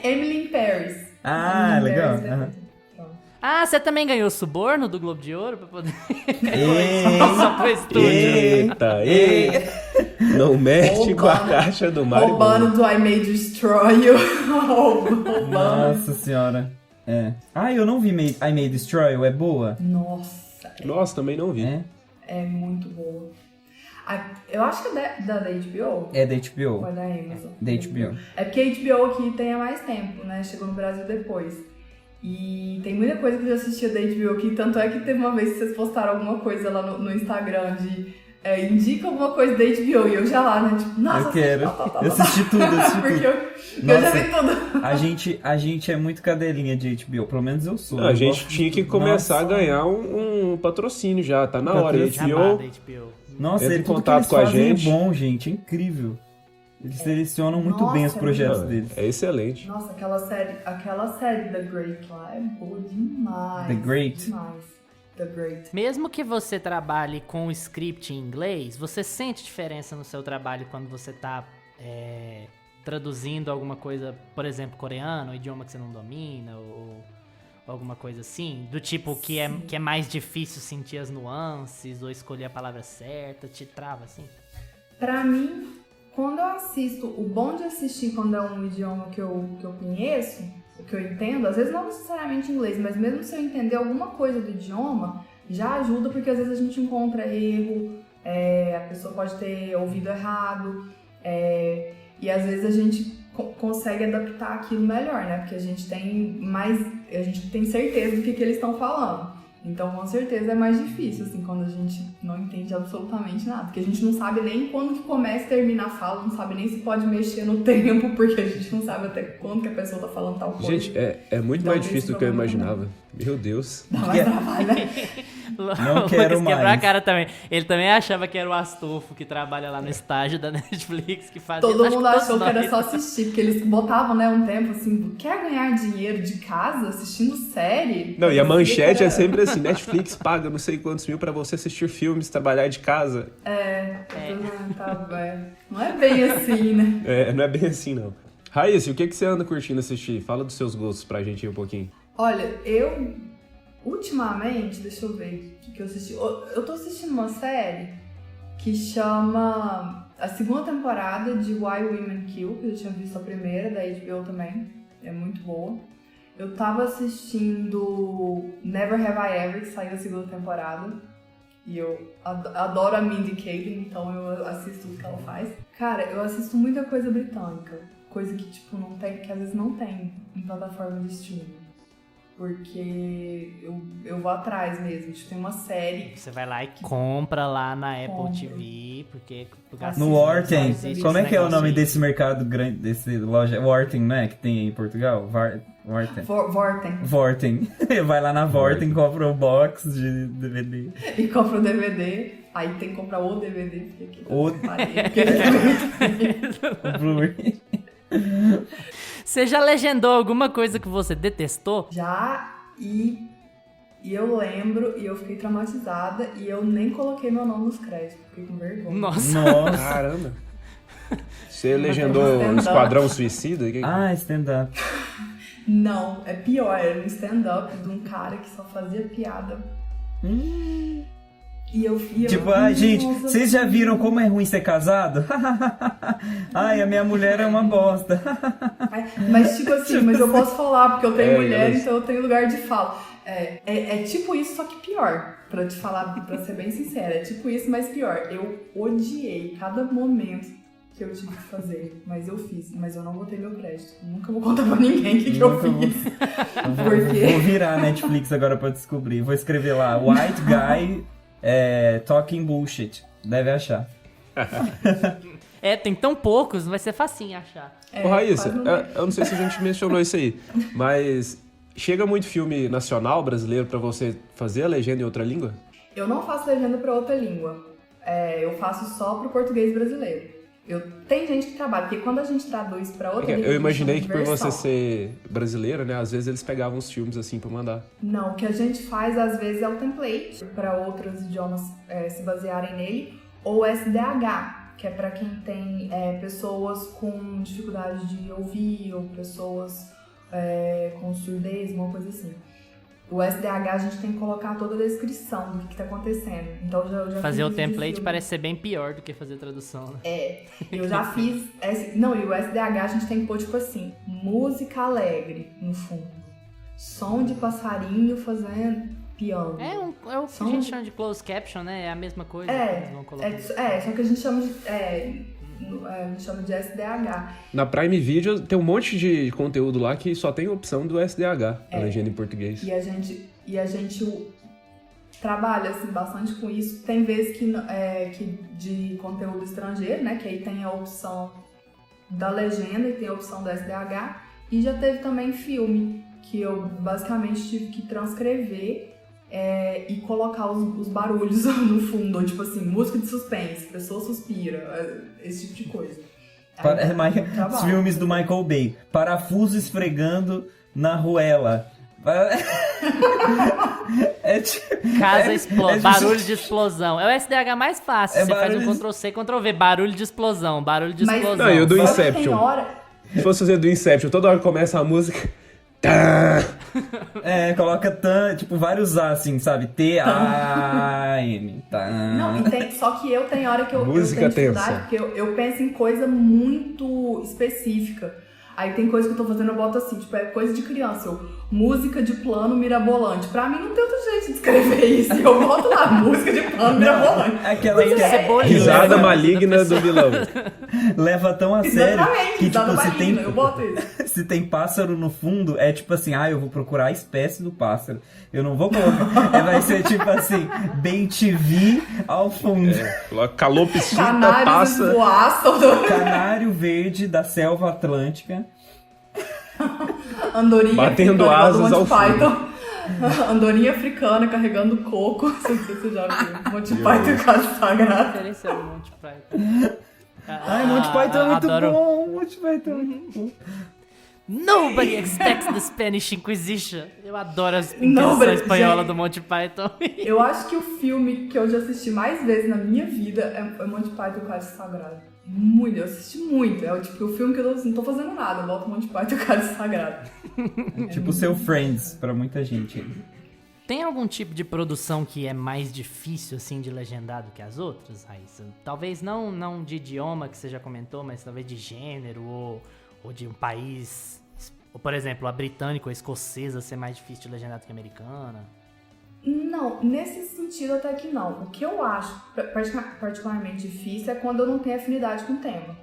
Emily in Paris. Legal. Você também ganhou suborno do Globo de Ouro pra poder... Só pro estúdio. Eita. Não mexe com a caixa do Mario. Roubando do I May Destroy You. Roubando. Nossa senhora. Eu não vi I May Destroy You, é boa? Nossa, também não vi. É muito boa. Eu acho que é da HBO. É da HBO. Ou é da Amazon? Da HBO. É porque a HBO aqui tem há mais tempo, né? Chegou no Brasil depois. E tem muita coisa que eu já assistia da HBO aqui, tanto é que teve uma vez que vocês postaram alguma coisa lá no Instagram de indica alguma coisa da HBO e eu já lá, né? Tipo, nossa, eu quero. Eu assisti tudo, Porque eu já vi tudo. A gente é muito cadelinha de HBO, pelo menos eu sou. A gente tinha que começar a ganhar um patrocínio já, tá na hora. HBO. Nossa, entra em tudo contato que eles com a gente. É bom, gente, é incrível. Eles selecionam muito bem os projetos deles. É excelente. Nossa, aquela série The Great lá é boa demais. The Great? Demais. The Great. Mesmo que você trabalhe com script em inglês, você sente diferença no seu trabalho quando você tá traduzindo alguma coisa, por exemplo, coreano, idioma que você não domina, ou alguma coisa assim? Do tipo que é mais difícil sentir as nuances ou escolher a palavra certa, te trava assim? Pra mim, quando eu assisto, o bom de assistir quando é um idioma que eu conheço, o que eu entendo, às vezes não necessariamente inglês, mas mesmo se eu entender alguma coisa do idioma, já ajuda, porque às vezes a gente encontra erro, a pessoa pode ter ouvido errado, e às vezes a gente consegue adaptar aquilo melhor, né? Porque a gente tem certeza do que eles estão falando. Então, com certeza, é mais difícil, assim, quando a gente não entende absolutamente nada. Porque a gente não sabe nem quando que começa e termina a fala, não sabe nem se pode mexer no tempo, porque a gente não sabe até quando que a pessoa tá falando tal coisa. Gente, é muito mais difícil do que eu imaginava. Meu Deus. Dá mais trabalho, né? Não quero Lucas quebrou mais. a cara também. Ele também achava que era o Astolfo que trabalha lá no estágio da Netflix, que fazia... Todo acho mundo que achou que era nós. só assistir, porque eles botavam, né, um tempo assim, quer ganhar dinheiro de casa assistindo série? Não, e a manchete Era- é sempre assim, Netflix paga não sei quantos mil pra você assistir filmes, trabalhar de casa. Não é bem assim, né? É, não é bem assim, não. Raíssa, o que você anda curtindo assistir? Fala dos seus gostos pra gente ir um pouquinho. Olha, eu ultimamente, deixa eu ver o que eu assisti. Eu tô assistindo uma série que chama a segunda temporada de Why Women Kill, que eu já tinha visto a primeira, da HBO também. É muito boa. Eu tava assistindo Never Have I Ever, que saiu a segunda temporada. E eu adoro a Mindy Kaling, então eu assisto tudo que ela faz. Cara, eu assisto muita coisa britânica. Coisa que, tipo, não tem, que às vezes não tem em plataforma de streaming. Porque eu vou atrás mesmo. Tipo, tem uma série. Você vai lá e compra lá na Apple Compro. TV, porque... No Worten. existe Como é esse que é o negócio nome aí. desse mercado grande, desse loja? Worten, né? Que tem em Portugal? Worten. Vorten. Vorten. Vai lá na Vorten, compra o box de DVD. E compra o DVD. Aí tem que comprar o DVD. Porque aqui O- O Blu-ray. Você já legendou alguma coisa que você detestou? Já, e eu lembro, e eu fiquei traumatizada, e eu nem coloquei meu nome nos créditos, fiquei com vergonha. Nossa. Nossa. Caramba. Você legendou Stand-up. Esquadrão Suicida? Ah, stand-up. Não, é pior, era um stand-up de um cara que só fazia piada. E eu via. Tipo, ai, gente, vocês já viram como é ruim ser casado? Ai, a minha mulher é uma bosta. Mas tipo assim, mas eu posso falar, porque eu tenho mulher, mas- então eu tenho lugar de fala. É tipo isso, só que pior. Pra te falar, pra ser bem sincera, é tipo isso, mas pior. Eu odiei cada momento que eu tive que fazer, mas eu fiz. Mas eu não botei meu crédito. Nunca vou contar pra ninguém o que eu Nunca vou- fiz. Porque... Vou virar Netflix agora pra descobrir. Vou escrever lá, White Guy Talking Bullshit. Deve achar. Tem tão poucos, vai ser facinho achar. Ô, Raíssa, quase não- eu não sei se a gente mencionou isso aí, mas chega muito filme nacional brasileiro pra você fazer a legenda em outra língua? Eu não faço legenda pra outra língua. Eu faço só pro português brasileiro. Tem gente que trabalha, porque quando a gente traduz pra outra língua... Eu imaginei que chama de por você versão. ser brasileira, né, às vezes eles pegavam os filmes assim pra mandar. Não, o que a gente faz às vezes é o template para outros idiomas se basearem nele, ou SDH, que é para quem tem pessoas com dificuldade de ouvir ou pessoas com surdez, uma coisa assim. O SDH a gente tem que colocar toda a descrição do que tá acontecendo. Então eu já Fazer o fiz template filme. parece ser bem pior do que fazer tradução, né? Eu já fiz. Não, e o SDH a gente tem que pôr tipo assim: música alegre no fundo, som de passarinho fazendo piano. É o que a Som gente de- chama de closed caption, né? É a mesma coisa que eles vão colocar. Só que a gente chama de. A gente chama de SDH. Na Prime Video tem um monte de conteúdo lá que só tem opção do SDH, a legenda em português. E a gente trabalha assim, bastante com isso. Tem vezes que de conteúdo estrangeiro, né? Que aí tem a opção da legenda e tem a opção do SDH. E já teve também filme, que eu basicamente tive que transcrever e colocar os barulhos no fundo. Tipo assim, música de suspense, pessoa suspira, esse tipo de coisa. Aí, Os trabalho. filmes do Michael Bay. Parafuso esfregando na ruela. Casa explode, tipo- barulho de explosão. É o SDH mais fácil. É Você faz barulho um de- Ctrl-C, Ctrl-V. Barulho de explosão, barulho de Mas- explosão. Não, e o do Só que Inception. tem hora... Se fosse fazer do Inception, toda hora começa a música. Tá. Coloca tipo vários A, assim, sabe? T-A-N. Tá. Não, só que eu tenho hora que eu Música tenho dificuldade, tensa. porque eu penso em coisa muito específica. Aí tem coisa que eu tô fazendo, eu boto assim, tipo, é coisa de criança. Música de plano mirabolante. Pra mim não tem outro jeito de escrever isso. Eu boto lá, música de plano mirabolante. Aquela que Cebolinha. Risada Leva- maligna do vilão. leva tão a sério Exatamente, que, tipo, risada se tem, maligna, eu boto isso. se tem pássaro no fundo, é tipo assim, eu vou procurar a espécie do pássaro. Eu não vou colocar. Vai ser tipo assim, bem TV ao fundo. Coloca calopsita, Canários passa. voaçam, Canário verde da selva atlântica. andorinha. Batendo fica igual do asas Monty ao fundo. Python. Andorinha africana carregando coco. Não sei se você já viu. Monty Python e o Cálice Sagrado. Referência ao Monty Python. Ai, Monty Python é muito adoro. bom. Monty Python é muito bom. Nobody expects the Spanish Inquisition. Eu adoro as Nobody, inquisição espanhola gente. do Monty Python. Eu acho que o filme que eu já assisti mais vezes na minha vida é Monty Python e o Cálice Sagrado. Muito, eu assisti muito. É tipo o filme que eu não tô fazendo nada. Eu volto Monty Python e o Cálice Sagrado. Tipo o seu Friends, pra muita gente. Tem algum tipo de produção que é mais difícil, assim, de legendar do que as outras, Raíssa? Talvez não de idioma, que você já comentou, mas talvez de gênero ou de um país... Ou, por exemplo, a britânica ou a escocesa ser mais difícil de legendar do que a americana? Não, nesse sentido até que não. O que eu acho particularmente difícil é quando eu não tenho afinidade com o tema.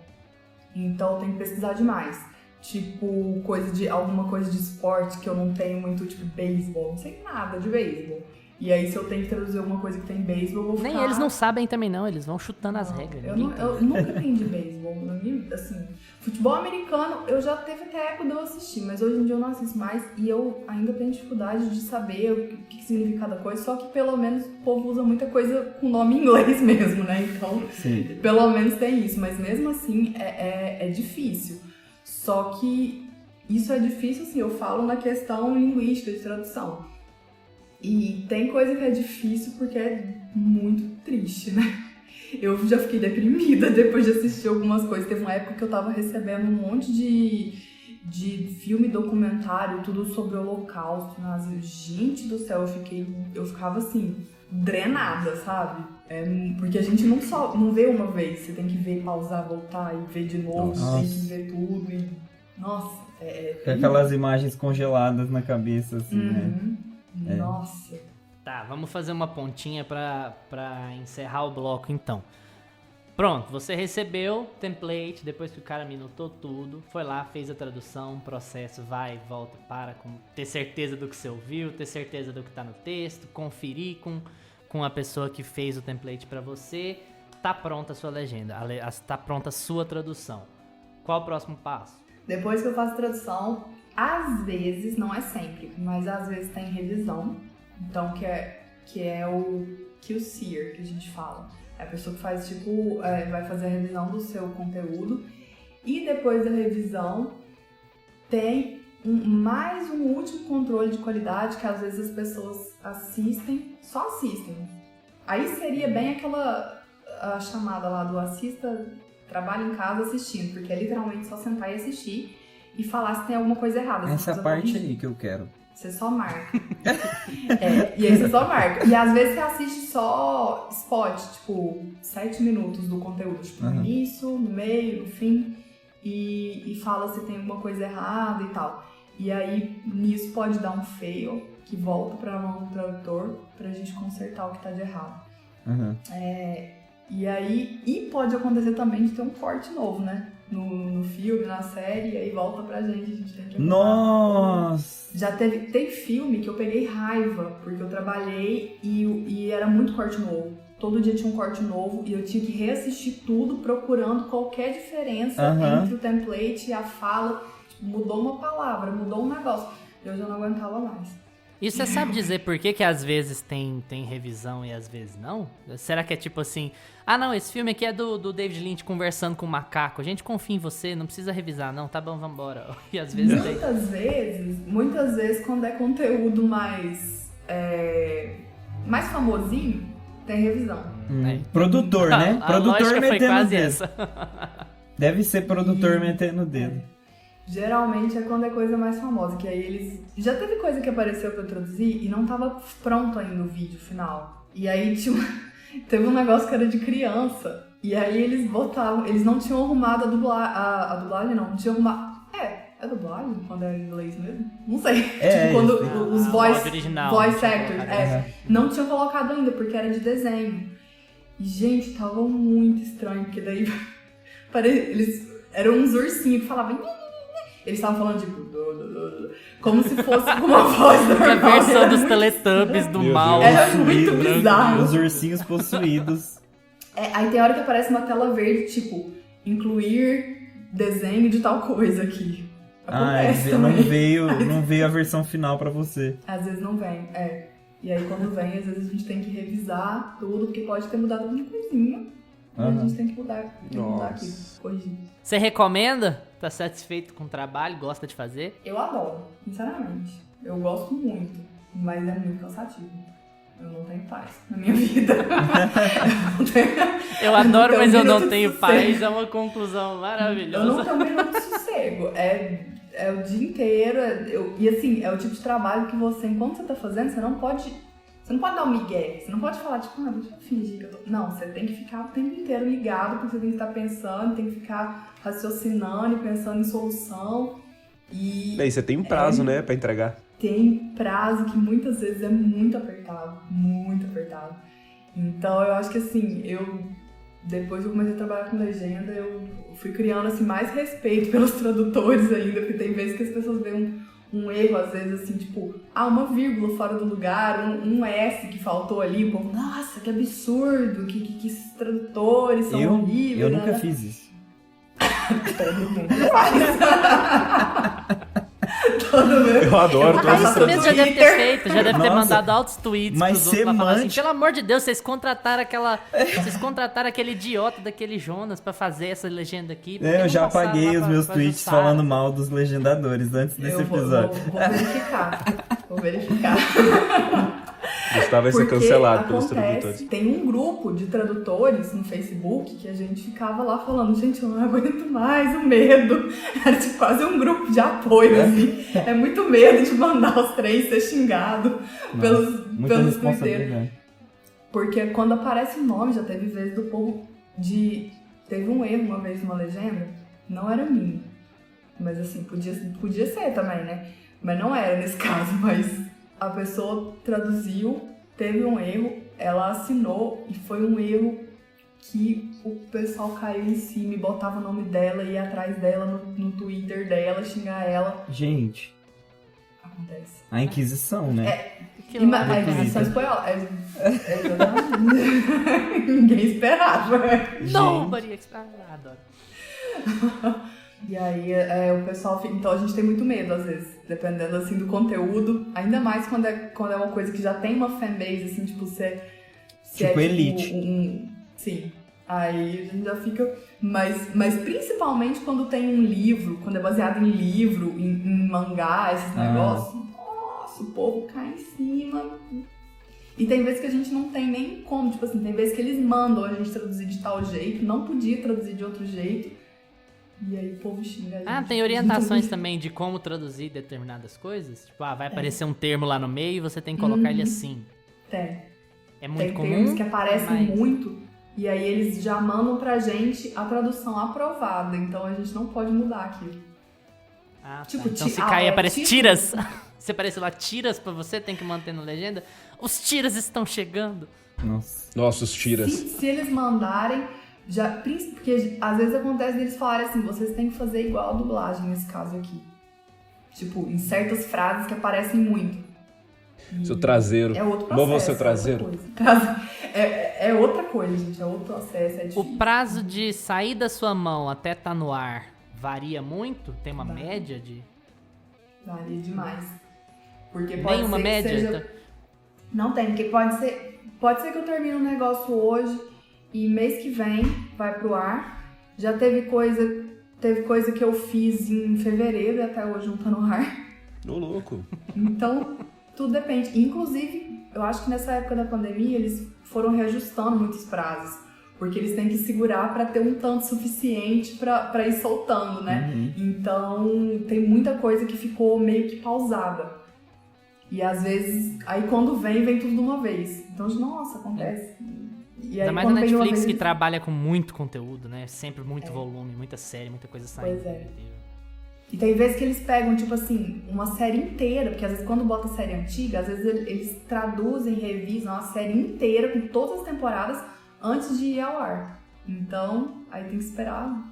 Então eu tenho que pesquisar demais. Tipo, alguma coisa de esporte que eu não tenho muito, tipo, beisebol. Não sei nada de beisebol. E aí, se eu tenho que traduzir alguma coisa que tem beisebol, eu vou ficar... Nem eles não sabem também, não. Eles vão chutando as regras. Eu nunca entendi beisebol. Assim, futebol americano, eu já teve até época de eu assistir, mas hoje em dia eu não assisto mais. E eu ainda tenho dificuldade de saber o que significa cada coisa. Só que, pelo menos, o povo usa muita coisa com nome em inglês mesmo, né? Então, Sim. pelo menos tem isso. Mas mesmo assim, é difícil. Só que isso é difícil, assim, eu falo na questão linguística, de tradução. E tem coisa que é difícil porque é muito triste, né? Eu já fiquei deprimida depois de assistir algumas coisas. Teve uma época que eu tava recebendo um monte de filme documentário, tudo sobre o Holocausto. Mas, gente do céu, eu ficava assim, drenada, sabe? Porque a gente não vê uma vez, você tem que ver, pausar, voltar e ver de novo, tem que ver tudo. E, nossa, Com aquelas imagens congeladas na cabeça, assim, né? Nossa. Tá, vamos fazer uma pontinha pra encerrar o bloco, então. Pronto, você recebeu o template, depois que o cara minutou tudo, foi lá, fez a tradução, processo, vai, volta, ter certeza do que você ouviu, ter certeza do que tá no texto, conferir com a pessoa que fez o template pra você, tá pronta a sua legenda, tá pronta a sua tradução. Qual o próximo passo? Depois que eu faço tradução, às vezes, não é sempre, mas às vezes tem revisão, então que é o QCer que a gente fala. É a pessoa que faz, vai fazer a revisão do seu conteúdo e depois da revisão tem mais um último controle de qualidade que às vezes as pessoas só assistem. Aí seria bem a chamada lá do assista, trabalha em casa assistindo, porque é literalmente só sentar e assistir e falar se tem alguma coisa errada. Essa parte aí que eu quero. Você só marca. E aí você só marca. E às vezes você assiste só spot, tipo, 7 minutos do conteúdo, tipo, no início, no meio, no fim, e fala se tem alguma coisa errada e tal. E aí, nisso pode dar um fail, que volta pra mão do tradutor, pra gente consertar o que tá de errado. E pode acontecer também de ter um corte novo, né? No filme, na série, e aí volta pra gente, a gente tem que... Nossa! Já tem filme que eu peguei raiva, porque eu trabalhei e era muito corte novo. Todo dia tinha um corte novo e eu tinha que reassistir tudo procurando qualquer diferença entre o template e a fala. Tipo, mudou uma palavra, mudou um negócio. Eu já não aguentava mais. E você sabe dizer por que às vezes tem revisão e às vezes não? Será que é tipo assim, não, esse filme aqui é do David Lynch conversando com um macaco, a gente confia em você, não precisa revisar, não, tá bom, vambora. E às vezes muitas vezes quando é conteúdo mais famosinho, tem revisão. Produtor, né? Produtor metendo foi quase o dedo. essa. Deve ser produtor metendo o dedo. Geralmente é quando é coisa mais famosa, que aí eles... Já teve coisa que apareceu pra eu traduzir e não tava pronto ainda o vídeo final. E aí teve um negócio que era de criança, e aí eles não tinham arrumado a dublagem, não tinham arrumado... É dublagem quando é em inglês mesmo? Não sei. Quando os voice actors não tinham colocado ainda, porque era de desenho. E, gente, tava muito estranho, porque daí eles eram uns ursinhos que falavam... Eles estavam falando, tipo... Como se fosse uma voz normal. A versão dos Teletubbies do mal. Era muito bizarro. Os ursinhos possuídos. Aí tem hora que aparece uma tela verde, tipo... Incluir desenho de tal coisa aqui. Acontece não veio a versão final pra você. Às vezes não vem, E aí quando vem, às vezes a gente tem que revisar tudo, porque pode ter mudado alguma coisinha. E a gente tem que mudar aqui, corrigir. Você recomenda? Tá satisfeito com o trabalho? Gosta de fazer? Eu adoro, sinceramente. Eu gosto muito, mas é muito cansativo. Eu não tenho paz na minha vida. Eu adoro, mas eu não tenho paz. É uma conclusão maravilhosa. Eu não tenho um minuto de sossego. É o dia inteiro. E assim, é o tipo de trabalho que você, enquanto você tá fazendo, você não pode dar um migué. Você não pode falar, tipo, deixa eu fingir que eu tô... Não, você tem que ficar o tempo inteiro ligado, porque você tem que estar pensando, tem que ficar raciocinando e pensando em solução. E aí você tem um prazo, né, pra entregar. Tem prazo que muitas vezes é muito apertado. Muito apertado. Então, eu acho que assim, depois que eu comecei a trabalhar com legenda, eu fui criando assim, mais respeito pelos tradutores ainda, porque tem vezes que as pessoas veem um erro, às vezes assim, tipo, uma vírgula fora do lugar, um S que faltou ali, pô, nossa, que absurdo, que esses tradutores são horríveis. Eu nunca fiz isso. Todo mundo faz. Eu adoro todos os isso mesmo já deve ter feito, já deve ter mandado altos tweets mas pros outros pra falar assim, pelo amor de Deus, vocês contrataram aquele idiota daquele Jonas pra fazer essa legenda aqui. Eu já apaguei os meus tweets falando mal dos legendadores antes desse episódio. Vou verificar. Gustavo vai ser cancelado pelos tradutores. Tem um grupo de tradutores no Facebook que a gente ficava lá falando, gente, eu não aguento mais o medo. Era tipo, quase um grupo de apoio, assim. É muito medo de mandar os três ser xingado pelos twitteiros. Porque quando aparece o nome, já teve vezes do povo teve um erro uma vez numa legenda, não era minha. Mas assim, podia ser também, né? Mas não era nesse caso, mas... A pessoa traduziu, teve um erro, ela assinou e foi um erro que o pessoal caiu em cima e botava o nome dela, ia atrás dela no Twitter dela, xingar ela. Gente. Acontece. A Inquisição, né? A Inquisição espanhola. Ninguém esperava. Nobody expected. Adoro. E aí o pessoal fica... Então a gente tem muito medo, às vezes, dependendo assim do conteúdo. Ainda mais quando é uma coisa que já tem uma fanbase, assim, tipo, tipo elite. Sim. Aí a gente já fica... Mas principalmente quando tem um livro, quando é baseado em livro, em mangá, esses negócios. Nossa, o povo cai em cima. E tem vezes que a gente não tem nem como. Tipo assim, tem vezes que eles mandam a gente traduzir de tal jeito, não podia traduzir de outro jeito. E aí o povo xinga a gente. Tem orientações também de como traduzir determinadas coisas? Tipo, vai aparecer um termo lá no meio e você tem que colocar ele assim. Tem. É muito comum? Tem termos que aparecem muito e aí eles já mandam pra gente a tradução aprovada. Então a gente não pode mudar aquilo. Tipo, então se cair aparece tiras. Se aparecer lá tiras pra você, tem que manter na legenda. Os tiras estão chegando. Nossa, os tiras. Se eles mandarem... Porque às vezes acontece deles falarem assim, vocês têm que fazer igual a dublagem nesse caso aqui. Tipo, em certas frases que aparecem muito. Seu traseiro. É outro processo. Novo seu traseiro. É outra coisa, gente. É outro processo, é difícil. O prazo de sair da sua mão até estar no ar varia muito? Tem uma média de... Varia demais. Porque pode Nem uma ser média? Que seja... Não tem, porque pode ser que eu termine um negócio hoje e mês que vem vai pro ar. Já teve coisa que eu fiz em fevereiro e até hoje não tá no ar. Ô, louco. Então, tudo depende. Inclusive, eu acho que nessa época da pandemia eles foram reajustando muitos prazos. Porque eles têm que segurar para ter um tanto suficiente para ir soltando, né? Uhum. Então, tem muita coisa que ficou meio que pausada. E às vezes, aí quando vem tudo de uma vez. Então, nossa, acontece. E aí, ainda mais na Netflix que trabalha com muito conteúdo, né? Sempre muito volume, muita série, muita coisa saindo. Pois é. E tem vezes que eles pegam, tipo assim, uma série inteira, porque às vezes quando bota série antiga, às vezes eles traduzem, revisam a série inteira com todas as temporadas antes de ir ao ar. Então, aí tem que esperar.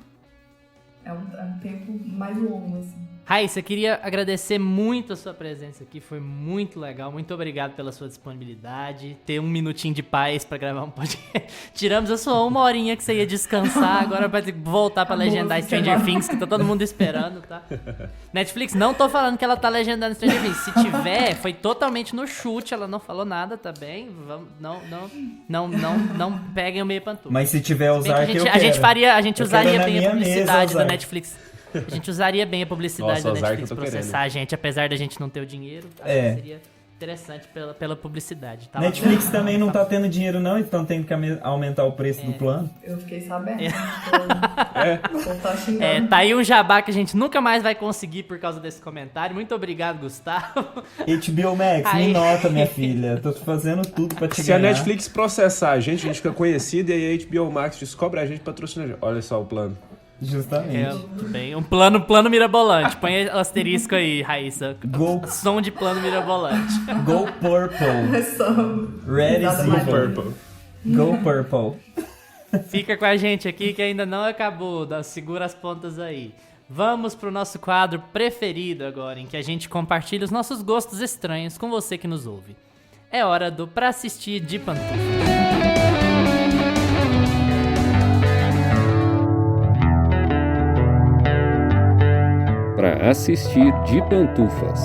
É um tempo mais longo, assim. Raíssa, eu queria agradecer muito a sua presença aqui, foi muito legal, muito obrigado pela sua disponibilidade, ter um minutinho de paz pra gravar um podcast. Tiramos a sua 1 horinha que você ia descansar, agora vai ter que voltar pra legendar Stranger Things, que tá todo mundo esperando, tá? Netflix, não tô falando que ela tá legendando Stranger Things, se tiver, foi totalmente no chute, ela não falou nada, tá bem? Vamos, não peguem o meio pantufa. Mas se tiver usar que a gente usaria bem a publicidade da mesa, Netflix. A gente usaria bem a publicidade da Netflix processar a gente, apesar da gente não ter o dinheiro. Seria interessante pela publicidade. Tá? Netflix também não tá tendo dinheiro não, então tem que aumentar o preço do plano. Eu fiquei sabendo. Tá aí um jabá que a gente nunca mais vai conseguir por causa desse comentário. Muito obrigado, Gustavo. HBO Max, me nota, minha filha. Tô fazendo tudo pra te ganhar. Se a Netflix processar a gente fica conhecido e aí a HBO Max descobre a gente patrocina a gente. Olha só o plano. Justamente. Bem, um plano mirabolante. Põe o asterisco aí, Raíssa. Som de plano mirabolante. Go Purple. Red is evil. Go Purple. Fica com a gente aqui que ainda não acabou. Segura as pontas aí. Vamos pro nosso quadro preferido agora, em que a gente compartilha os nossos gostos estranhos com você que nos ouve. É hora do Pra Assistir de Pantufa. Para assistir de pantufas.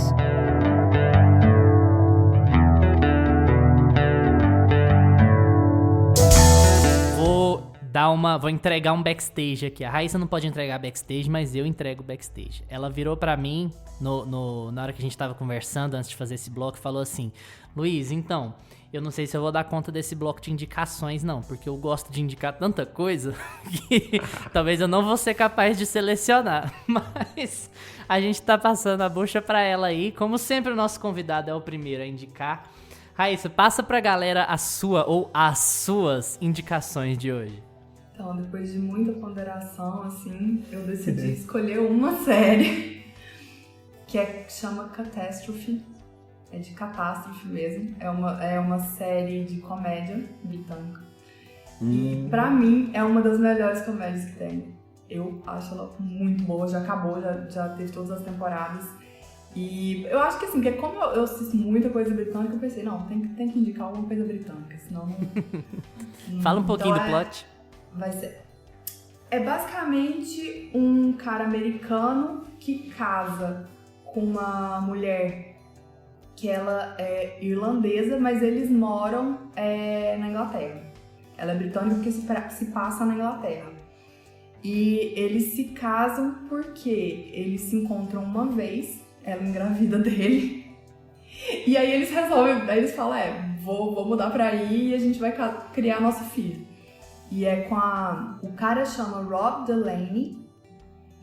Vou entregar um backstage aqui. A Raíssa não pode entregar backstage, mas eu entrego backstage. Ela virou pra mim, na hora que a gente tava conversando, antes de fazer esse bloco, e falou assim: Luiz, então, eu não sei se eu vou dar conta desse bloco de indicações, não, porque eu gosto de indicar tanta coisa que talvez eu não vou ser capaz de selecionar. Mas a gente tá passando a bucha pra ela aí. Como sempre, o nosso convidado é o primeiro a indicar. Raíssa, passa pra galera a sua ou as suas indicações de hoje. Então, depois de muita ponderação, assim, eu decidi escolher uma série que chama Catastrophe. É de catástrofe mesmo. É uma série de comédia britânica. E pra mim é uma das melhores comédias que tem. Eu acho ela muito boa, já acabou, já teve todas as temporadas. E eu acho que assim, porque como eu assisto muita coisa britânica, eu pensei, não, tem que indicar alguma coisa britânica, senão não... Fala um pouquinho do plot. Vai ser... É basicamente um cara americano que casa com uma mulher que ela é irlandesa, mas eles moram na Inglaterra. Ela é britânica porque se passa na Inglaterra. E eles se casam porque eles se encontram uma vez, ela engravida dele, e aí eles resolvem, aí eles falam, vou mudar pra aí e a gente vai criar nosso filho. E é com o cara chama Rob Delaney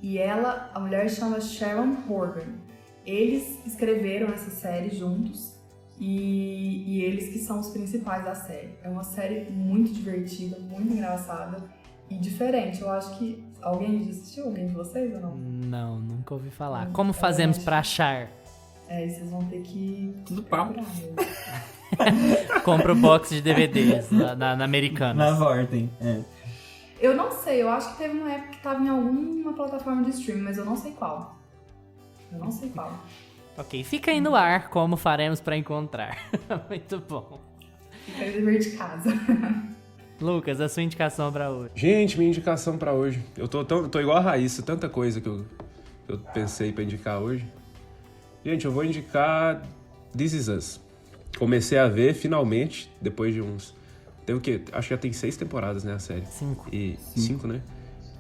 e a mulher chama Sharon Horgan. Eles escreveram essa série juntos e eles que são os principais da série. É uma série muito divertida, muito engraçada e diferente. Eu acho que... Alguém já assistiu? Alguém de vocês ou não? Não, nunca ouvi falar. Como fazemos pra achar? Vocês vão ter que... Tudo pau. Compra o box de DVDs na Americanas. Na Vorten, Eu não sei, eu acho que teve uma época que tava em alguma plataforma de streaming, mas eu não sei qual. Ok, fica aí no ar como faremos pra encontrar. Muito bom. Fica aí dever de casa. Lucas, a sua indicação pra hoje. Gente, minha indicação pra hoje. Eu tô igual a Raíssa, tanta coisa que eu pensei pra indicar hoje. Gente, eu vou indicar This Is Us. Comecei a ver, finalmente, depois de uns... Tem o quê? Acho que já tem 6 temporadas, né, a série. 5. 5, né?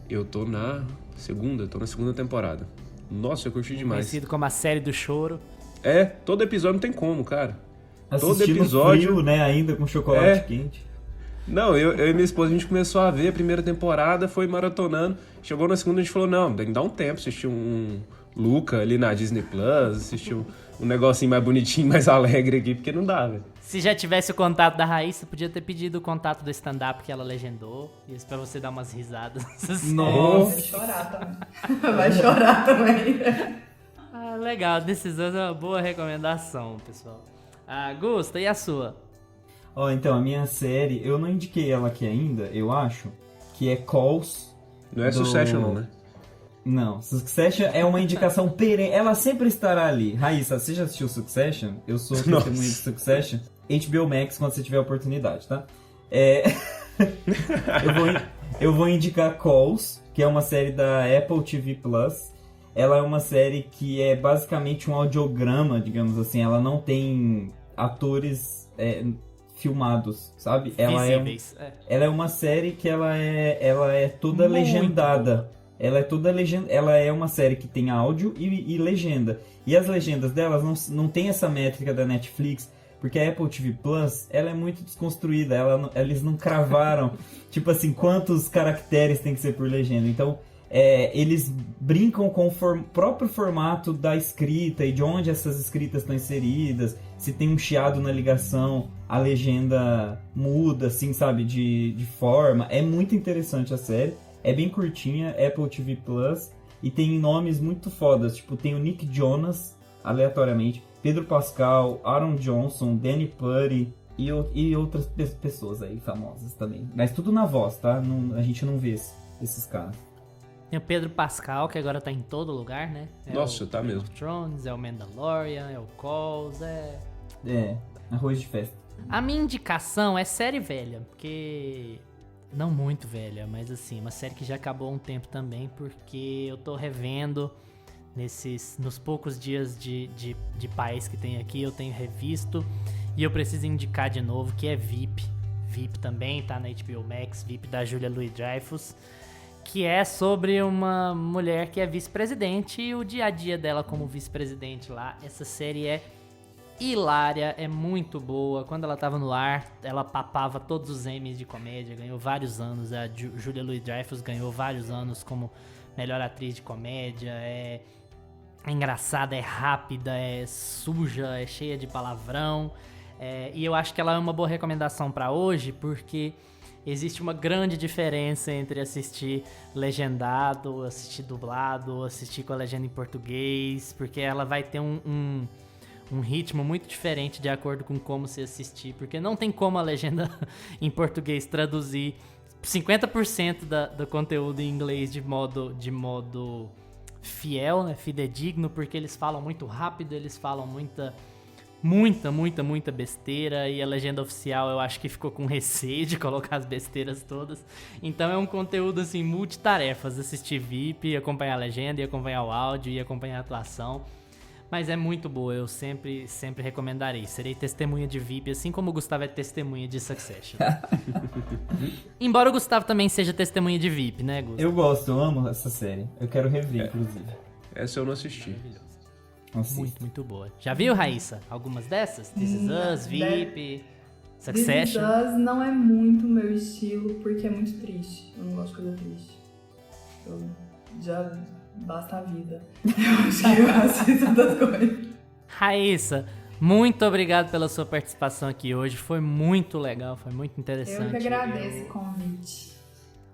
Eu tô na segunda temporada. Nossa, eu curti demais. Conhecido como a série do choro. Todo episódio não tem como, cara. Todo Assistindo episódio... frio, né, ainda com chocolate quente. Não, eu e minha esposa, a gente começou a ver a primeira temporada, foi maratonando. Chegou na segunda, a gente falou, não, tem que dar um tempo, assistir um Luca ali na Disney Plus, assistir um negocinho mais bonitinho, mais alegre aqui, porque não dá, velho. Se já tivesse o contato da Raíssa, podia ter pedido o contato do stand-up que ela legendou, isso pra você dar umas risadas. Nossa! Vai chorar também. Legal, Decisões é uma boa recomendação, pessoal. Gusta, e a sua? Então, a minha série, eu não indiquei ela aqui ainda, eu acho, que é Calls. Não é Succession, não, né? Não, Succession é uma indicação perene. Ela sempre estará ali. Raíssa, você já assistiu Succession? Eu sou testemunha de Succession. HBO Max, quando você tiver a oportunidade, tá? Eu vou indicar Calls, que é uma série da Apple TV Plus. Ela é uma série que é basicamente um audiograma, digamos assim. Ela não tem atores filmados, sabe? Ela é uma série que ela é toda muito legendada. Ela é uma série que tem áudio e legenda. E as legendas delas não tem essa métrica da Netflix, porque a Apple TV Plus, ela é muito desconstruída. Eles não cravaram, tipo assim, quantos caracteres tem que ser por legenda. Então, eles brincam com o próprio formato da escrita e de onde essas escritas estão inseridas. Se tem um chiado na ligação, a legenda muda, assim, sabe, de forma. É muito interessante a série. É bem curtinha, Apple TV Plus. E tem nomes muito fodas, tipo, tem o Nick Jonas, aleatoriamente, Pedro Pascal, Aaron Johnson, Danny Purdy e outras pessoas aí famosas também. Mas tudo na voz, tá? A gente não vê esses caras. Tem o Pedro Pascal, que agora tá em todo lugar, né? Nossa, tá mesmo. É o Thrones, é o Mandalorian, é o Calls, arroz de festa. A minha indicação é série velha, porque... Não muito velha, mas assim, uma série que já acabou há um tempo também, porque eu tô revendo nos poucos dias de paz que tem aqui, eu tenho revisto e eu preciso indicar de novo, que é VIP. VIP também, tá na HBO Max, VIP da Julia Louis-Dreyfus, que é sobre uma mulher que é vice-presidente e o dia a dia dela como vice-presidente lá. Essa série é hilária, é muito boa. Quando ela tava no ar, ela papava todos os Emmys de comédia, ganhou vários anos. A Julia Louis-Dreyfus ganhou vários anos como melhor atriz de comédia. É engraçada, é rápida, é suja, é cheia de palavrão. E eu acho que ela é uma boa recomendação pra hoje, porque existe uma grande diferença entre assistir legendado, assistir dublado, assistir com a legenda em português, porque ela vai ter um ritmo muito diferente de acordo com como você assistir, porque não tem como a legenda em português traduzir 50% do conteúdo em inglês de modo fiel, né, fidedigno, porque eles falam muito rápido, eles falam muita besteira, e a legenda oficial eu acho que ficou com receio de colocar as besteiras todas. Então é um conteúdo assim, multitarefas, assistir VIP, acompanhar a legenda, e acompanhar o áudio, e acompanhar a atuação. Mas é muito boa, eu sempre recomendarei. Serei testemunha de VIP, assim como o Gustavo é testemunha de Succession. Embora o Gustavo também seja testemunha de VIP, né, Gustavo? Eu gosto, eu amo essa série. Eu quero rever, inclusive. Essa eu não assisti. Muito boa. Já viu, Raíssa? Algumas dessas? This Is Us, VIP, Succession? This Is Us não é muito meu estilo, porque é muito triste. Eu não gosto de coisa triste. Basta a vida. Eu acho que eu assisto das coisas. Raíssa, muito obrigado pela sua participação aqui hoje. Foi muito legal, foi muito interessante. Eu que agradeço o convite.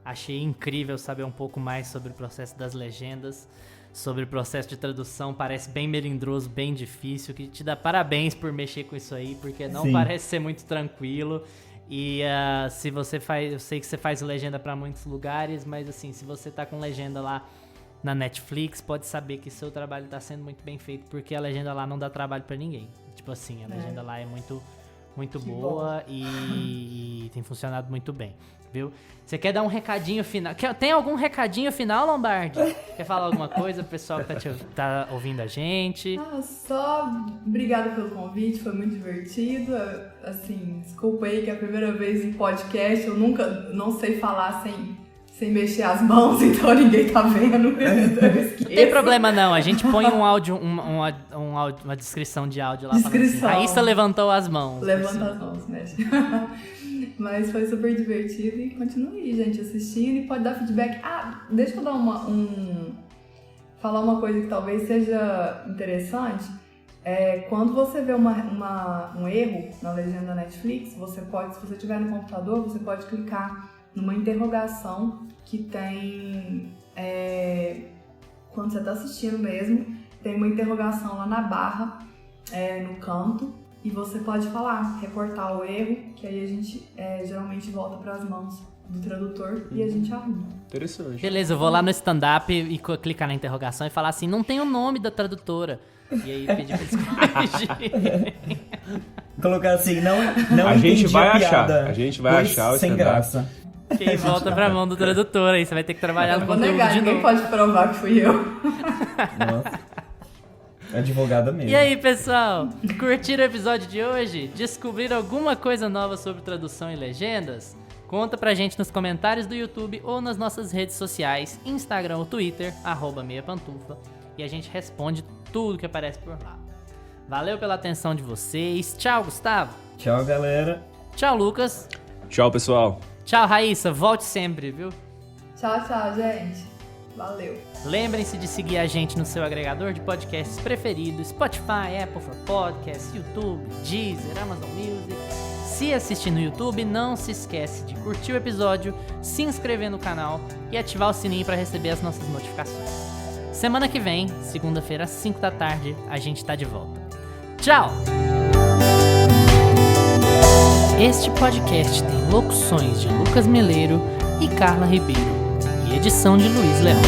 Achei incrível saber um pouco mais sobre o processo das legendas, sobre o processo de tradução. Parece bem melindroso, bem difícil. Que te dá parabéns por mexer com isso aí, porque não parece ser muito tranquilo. E se você faz, eu sei que você faz legenda para muitos lugares, mas assim, se você tá com legenda lá na Netflix, pode saber que seu trabalho tá sendo muito bem feito, porque a legenda lá não dá trabalho pra ninguém. Tipo assim, a legenda lá é muito boa e tem funcionado muito bem, viu? Você quer dar um recadinho final? Tem algum recadinho final, Lombardi? Quer falar alguma coisa pro pessoal que tá ouvindo a gente? Só obrigada pelo convite, foi muito divertido. Assim, desculpa aí que é a primeira vez em podcast, eu não sei falar sem mexer as mãos, então ninguém tá vendo. Não tem problema não, a gente põe um áudio, uma descrição de áudio lá. Assim, Raíssa levantou as mãos. Levanta as mãos, mexe. Mas foi super divertido e continue, gente, assistindo, e pode dar feedback. Deixa eu dar falar uma coisa que talvez seja interessante. Quando você vê um erro na legenda da Netflix, você pode, se você estiver no computador, você pode clicar numa interrogação que tem, quando você está assistindo mesmo, tem uma interrogação lá na barra, no canto, e você pode falar, reportar o erro, que aí a gente geralmente volta para as mãos do tradutor e a gente arruma. Interessante. Beleza, eu vou lá no stand-up e clicar na interrogação e falar assim, não tem o nome da tradutora. E aí pedir pra eles corrigirem. Colocar assim, não A gente vai achar. piada, A gente vai achar o sem stand-up. graça. Quem volta pra mão do tradutor aí, você vai ter que trabalhar Eu no não vou conteúdo negar, de ninguém novo. pode provar que fui eu. Nossa. Advogada mesmo. E aí, pessoal? Curtiram o episódio de hoje? Descobriram alguma coisa nova sobre tradução e legendas? Conta pra gente nos comentários do YouTube ou nas nossas redes sociais, Instagram ou Twitter, @meiapantufa, e a gente responde tudo que aparece por lá. Valeu pela atenção de vocês. Tchau, Gustavo. Tchau, galera. Tchau, Lucas. Tchau, pessoal. Tchau, Raíssa. Volte sempre, viu? Tchau, gente. Valeu. Lembrem-se de seguir a gente no seu agregador de podcasts preferido, Spotify, Apple for Podcasts, YouTube, Deezer, Amazon Music. Se assistir no YouTube, não se esquece de curtir o episódio, se inscrever no canal e ativar o sininho para receber as nossas notificações. Semana que vem, segunda-feira às 5 da tarde, a gente tá de volta. Tchau! Este podcast tem locuções de Lucas Meleiro e Carla Ribeiro e edição de Luiz Leão.